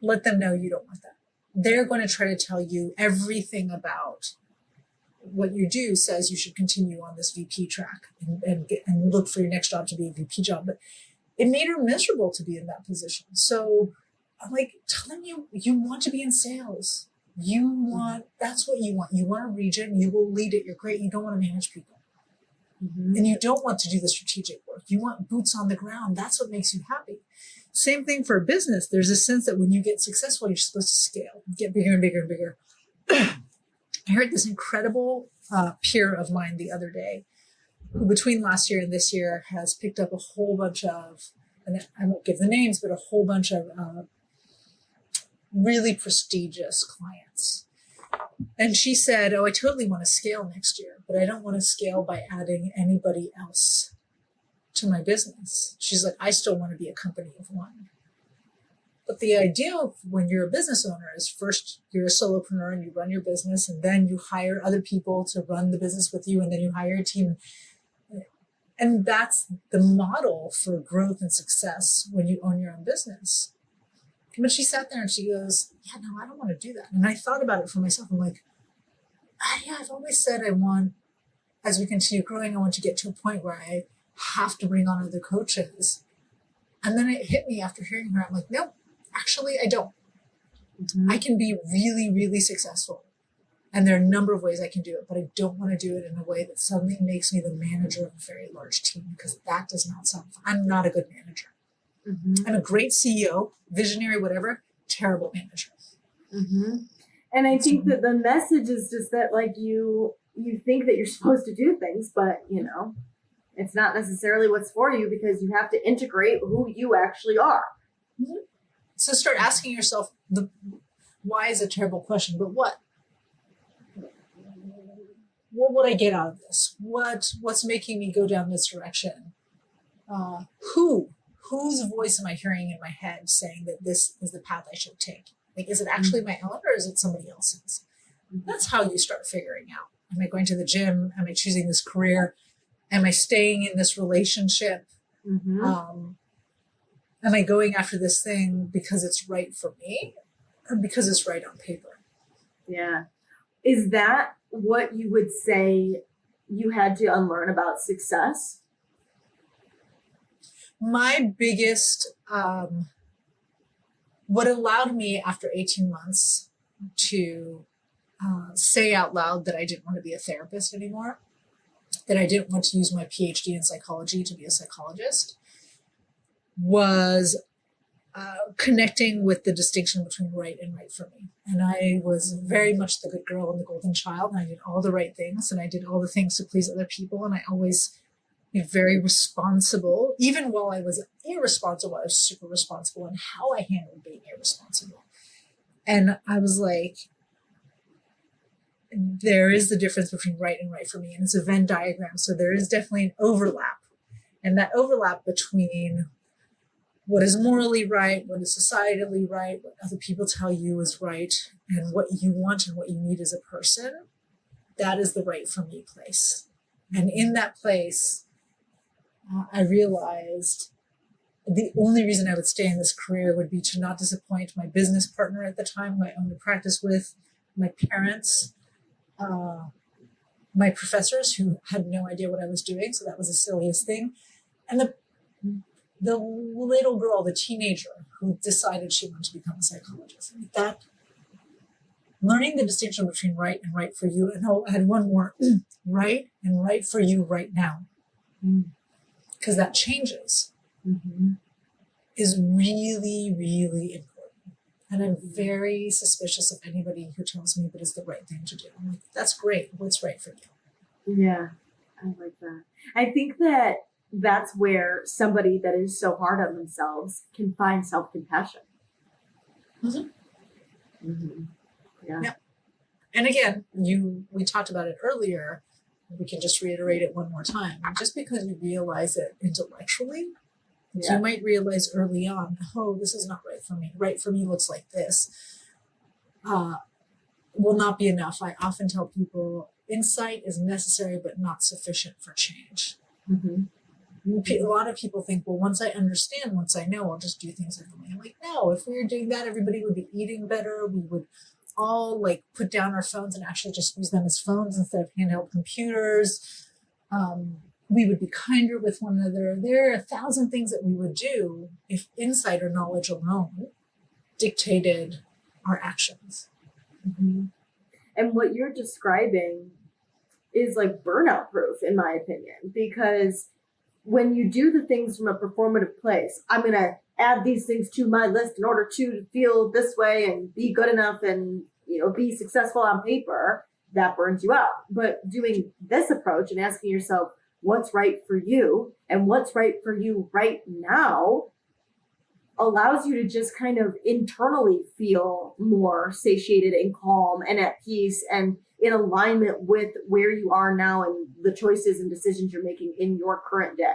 let them know you don't want that. They're going to try to tell you everything about what you do says you should continue on this VP track and look for your next job to be a VP job. But it made her miserable to be in that position. So I'm like, tell them you want to be in sales. That's what you want. You want a region, you will lead it. You're great. You don't want to manage people. Mm-hmm. And you don't want to do the strategic work. You want boots on the ground. That's what makes you happy. Same thing for a business. There's a sense that when you get successful, you're supposed to scale, get bigger and bigger and bigger. I heard this incredible peer of mine the other day, who between last year and this year has picked up a whole bunch of, and I won't give the names, but a whole bunch of really prestigious clients. And she said, I totally want to scale next year, but I don't want to scale by adding anybody else to my business. She's like, I still want to be a company of one. But the idea of when you're a business owner is first you're a solopreneur and you run your business, and then you hire other people to run the business with you, and then you hire a team. And that's the model for growth and success when you own your own business. But she sat there and she goes, yeah, no, I don't want to do that. And I thought about it for myself. I'm like, I've always said I want, as we continue growing, I want to get to a point where I have to bring on other coaches. And then it hit me after hearing her. I'm like, nope, actually, I don't. Mm-hmm. I can be really, really successful. And there are a number of ways I can do it, but I don't want to do it in a way that suddenly makes me the manager of a very large team, because that does not sound fun. I'm not a good manager. Mm-hmm. I'm a great CEO, visionary, whatever, terrible manager. Mm-hmm. And I think that the message is just that, like, you think that you're supposed to do things, but, it's not necessarily what's for you, because you have to integrate who you actually are. Mm-hmm. So start asking yourself, why is a terrible question, but what? What would I get out of this? What's making me go down this direction? Whose voice am I hearing in my head saying that this is the path I should take? Like, is it actually my own, or is it somebody else's? That's how you start figuring out. Am I going to the gym? Am I choosing this career? Am I staying in this relationship? Mm-hmm. Am I going after this thing because it's right for me, or because it's right on paper? Yeah. Is that what you would say you had to unlearn about success? My biggest, what allowed me after 18 months to say out loud that I didn't want to be a therapist anymore, that I didn't want to use my PhD in psychology to be a psychologist, was connecting with the distinction between right and right for me. And I was very much the good girl and the golden child, and I did all the right things, and I did all the things to please other people, and I always be very responsible. Even while I was irresponsible, I was super responsible in how I handled being irresponsible. And I was like, there is the difference between right and right for me, and it's a Venn diagram. So there is definitely an overlap, and that overlap between what is morally right, what is societally right, what other people tell you is right, and what you want and what you need as a person, that is the right for me place. And in that place, I realized the only reason I would stay in this career would be to not disappoint my business partner at the time, who I owned a practice with, my parents, my professors who had no idea what I was doing. So that was the silliest thing. And the little girl, the teenager who decided she wanted to become a psychologist. That learning the distinction between right and right for you, and I'll add one more, right and right for you right now, because that changes, is really, really important. And I'm very suspicious of anybody who tells me that is the right thing to do. I'm like, that's great. What's right for you? Yeah, I like that. I think that that's where somebody that is so hard on themselves can find self-compassion. Mm-hmm. Mm-hmm. Yeah. And again, we talked about it earlier. We can just reiterate it one more time. Just because you realize it intellectually, you might realize early on, oh, this is not right for me. Right for me looks like this. Will not be enough. I often tell people insight is necessary but not sufficient for change. Mm-hmm. A lot of people think, well, once I understand, once I know, I'll just do things differently. I'm like, no, if we were doing that, everybody would be eating better. We would all like put down our phones and actually just use them as phones instead of handheld computers. We would be kinder with one another. There are 1,000 things that we would do if insight or knowledge alone dictated our actions. Mm-hmm. And what you're describing is like burnout proof, in my opinion, because when you do the things from a performative place, I'm going to add these things to my list in order to feel this way and be good enough and, be successful on paper, that burns you out. But doing this approach and asking yourself what's right for you and what's right for you right now allows you to just kind of internally feel more satiated and calm and at peace and in alignment with where you are now and the choices and decisions you're making in your current day.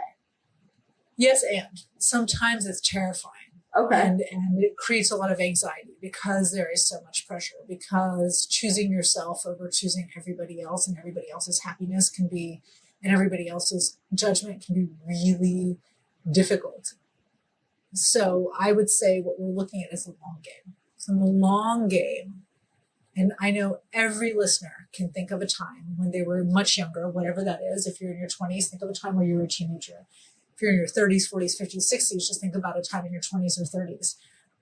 Yes, and sometimes it's terrifying. Okay. And it creates a lot of anxiety because there is so much pressure, because choosing yourself over choosing everybody else and everybody else's happiness and everybody else's judgment can be really difficult. So I would say what we're looking at is the long game. So in the long game, and I know every listener can think of a time when they were much younger, whatever that is. If you're in your 20s, think of a time where you were a teenager. If you're in your 30s, 40s, 50s, 60s, just think about a time in your 20s or 30s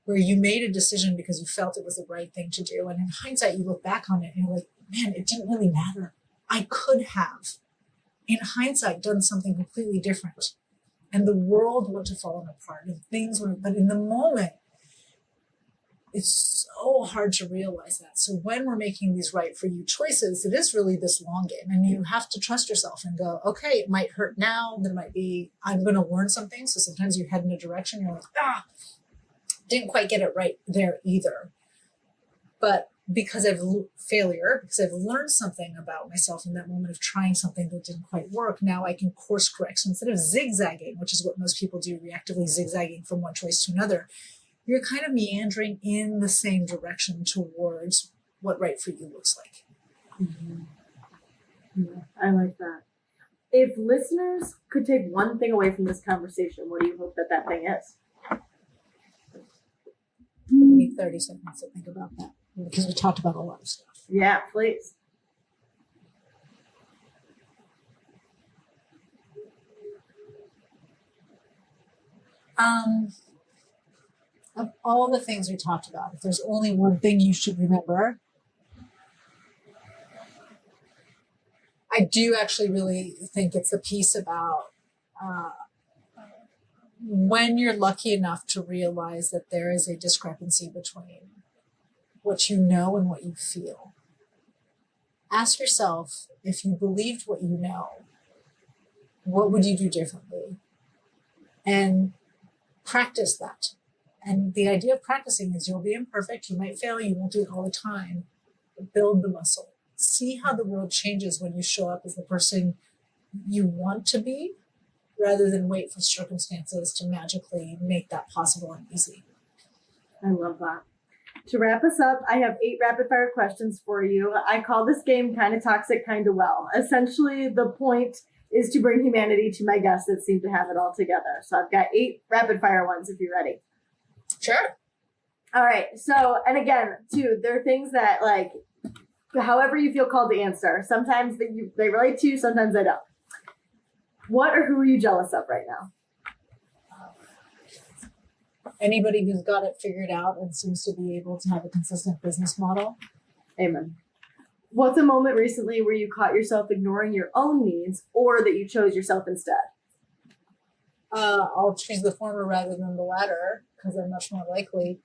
where you made a decision because you felt it was the right thing to do. And in hindsight, you look back on it and you're like, man, it didn't really matter. I could have, in hindsight, done something completely different. And the world would have fallen apart and things would, but in the moment, it's so hard to realize that. So when we're making these right for you choices, it is really this long game, and you have to trust yourself and go, okay, it might hurt now. There might be, I'm going to learn something. So sometimes you head in a direction, you're like, didn't quite get it right there either. But because I've learned something about myself in that moment of trying something that didn't quite work, now I can course correct. So instead of zigzagging, which is what most people do, reactively zigzagging from one choice to another, you're kind of meandering in the same direction towards what right for you looks like. Mm-hmm. Yeah, I like that. If listeners could take one thing away from this conversation, what do you hope that thing is? Give me 30 seconds to think about that, because we talked about a lot of stuff. Yeah, please. Of all the things we talked about, if there's only one thing you should remember, I do actually really think it's the piece about when you're lucky enough to realize that there is a discrepancy between what you know and what you feel. Ask yourself, if you believed what you know, what would you do differently? And practice that. And the idea of practicing is you'll be imperfect, you might fail, you won't do it all the time, but build the muscle. See how the world changes when you show up as the person you want to be, rather than wait for circumstances to magically make that possible and easy. I love that. To wrap us up, I have 8 rapid fire questions for you. I call this game Kind of Toxic, Kind of Well. Essentially, the point is to bring humanity to my guests that seem to have it all together. So I've got 8 rapid fire ones if you're ready. Sure. All right. So, and again, too, there are things that like, however you feel called to answer. Sometimes they relate to you, sometimes they don't. What or who are you jealous of right now? Anybody who's got it figured out and seems to be able to have a consistent business model. Amen. What's a moment recently where you caught yourself ignoring your own needs or that you chose yourself instead? I'll choose the former rather than the latter because I'm much more likely.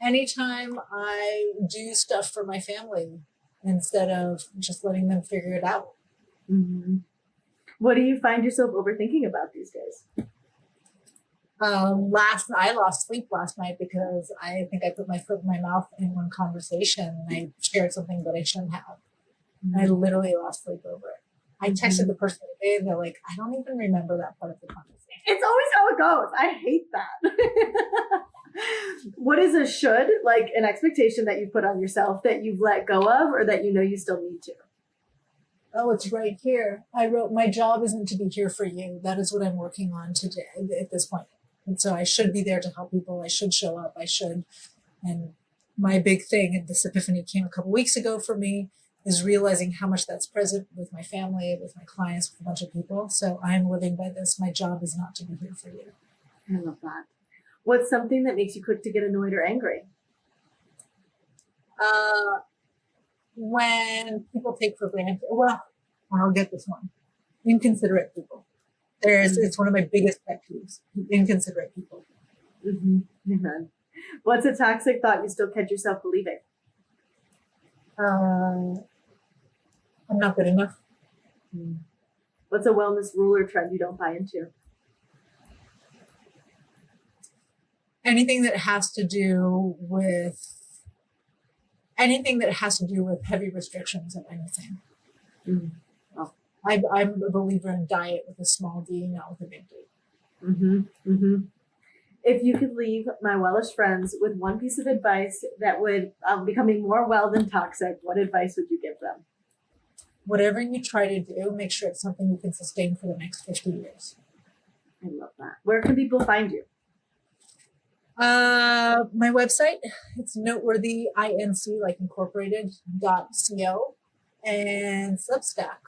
Anytime I do stuff for my family instead of just letting them figure it out. Mm-hmm. What do you find yourself overthinking about these days? I lost sleep last night because I think I put my foot in my mouth in one conversation and I shared something that I shouldn't have. And I literally lost sleep over it. I texted the person today and they're like, I don't even remember that part of the conversation. It's always how it goes. I hate that. What is a should, like an expectation that you put on yourself that you've let go of or that you know you still need to? Oh, it's right here. I wrote, my job isn't to be here for you. That is what I'm working on today at this point. And so I should be there to help people. I should show up. I should. And my big thing, and this epiphany came a couple weeks ago for me, is realizing how much that's present with my family, with my clients, with a bunch of people. So I'm living by this. My job is not to be here for you. I love that. What's something that makes you quick to get annoyed or angry? When people take for granted, well, I'll get this one. Inconsiderate people. It's one of my biggest pet peeves. Inconsiderate people. Amen. What's a toxic thought you still catch yourself believing? I'm not good enough. What's a wellness rule or trend you don't buy into? Anything that has to do with heavy restrictions of anything. Oh. I'm a believer in diet with a small d, not with a big D. If you could leave my wellish friends with one piece of advice that would becoming more well than toxic, what advice would you give them? Whatever you try to do, make sure it's something you can sustain for the next 50 years. I love that. Where can people find you? My website, it's noteworthy, inc, like incorporated.co, and Substack.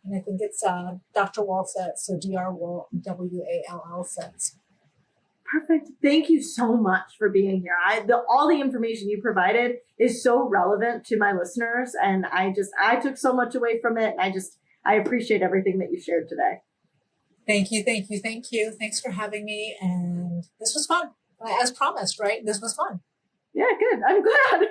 And I think it's Dr. Wall Sets, so Dr. Wall, Wall Sets. Perfect. Thank you so much for being here. All the information you provided is so relevant to my listeners, and I took so much away from it. And I appreciate everything that you shared today. Thank you. Thanks for having me. And this was fun. As promised, right? This was fun. Yeah, good. I'm glad.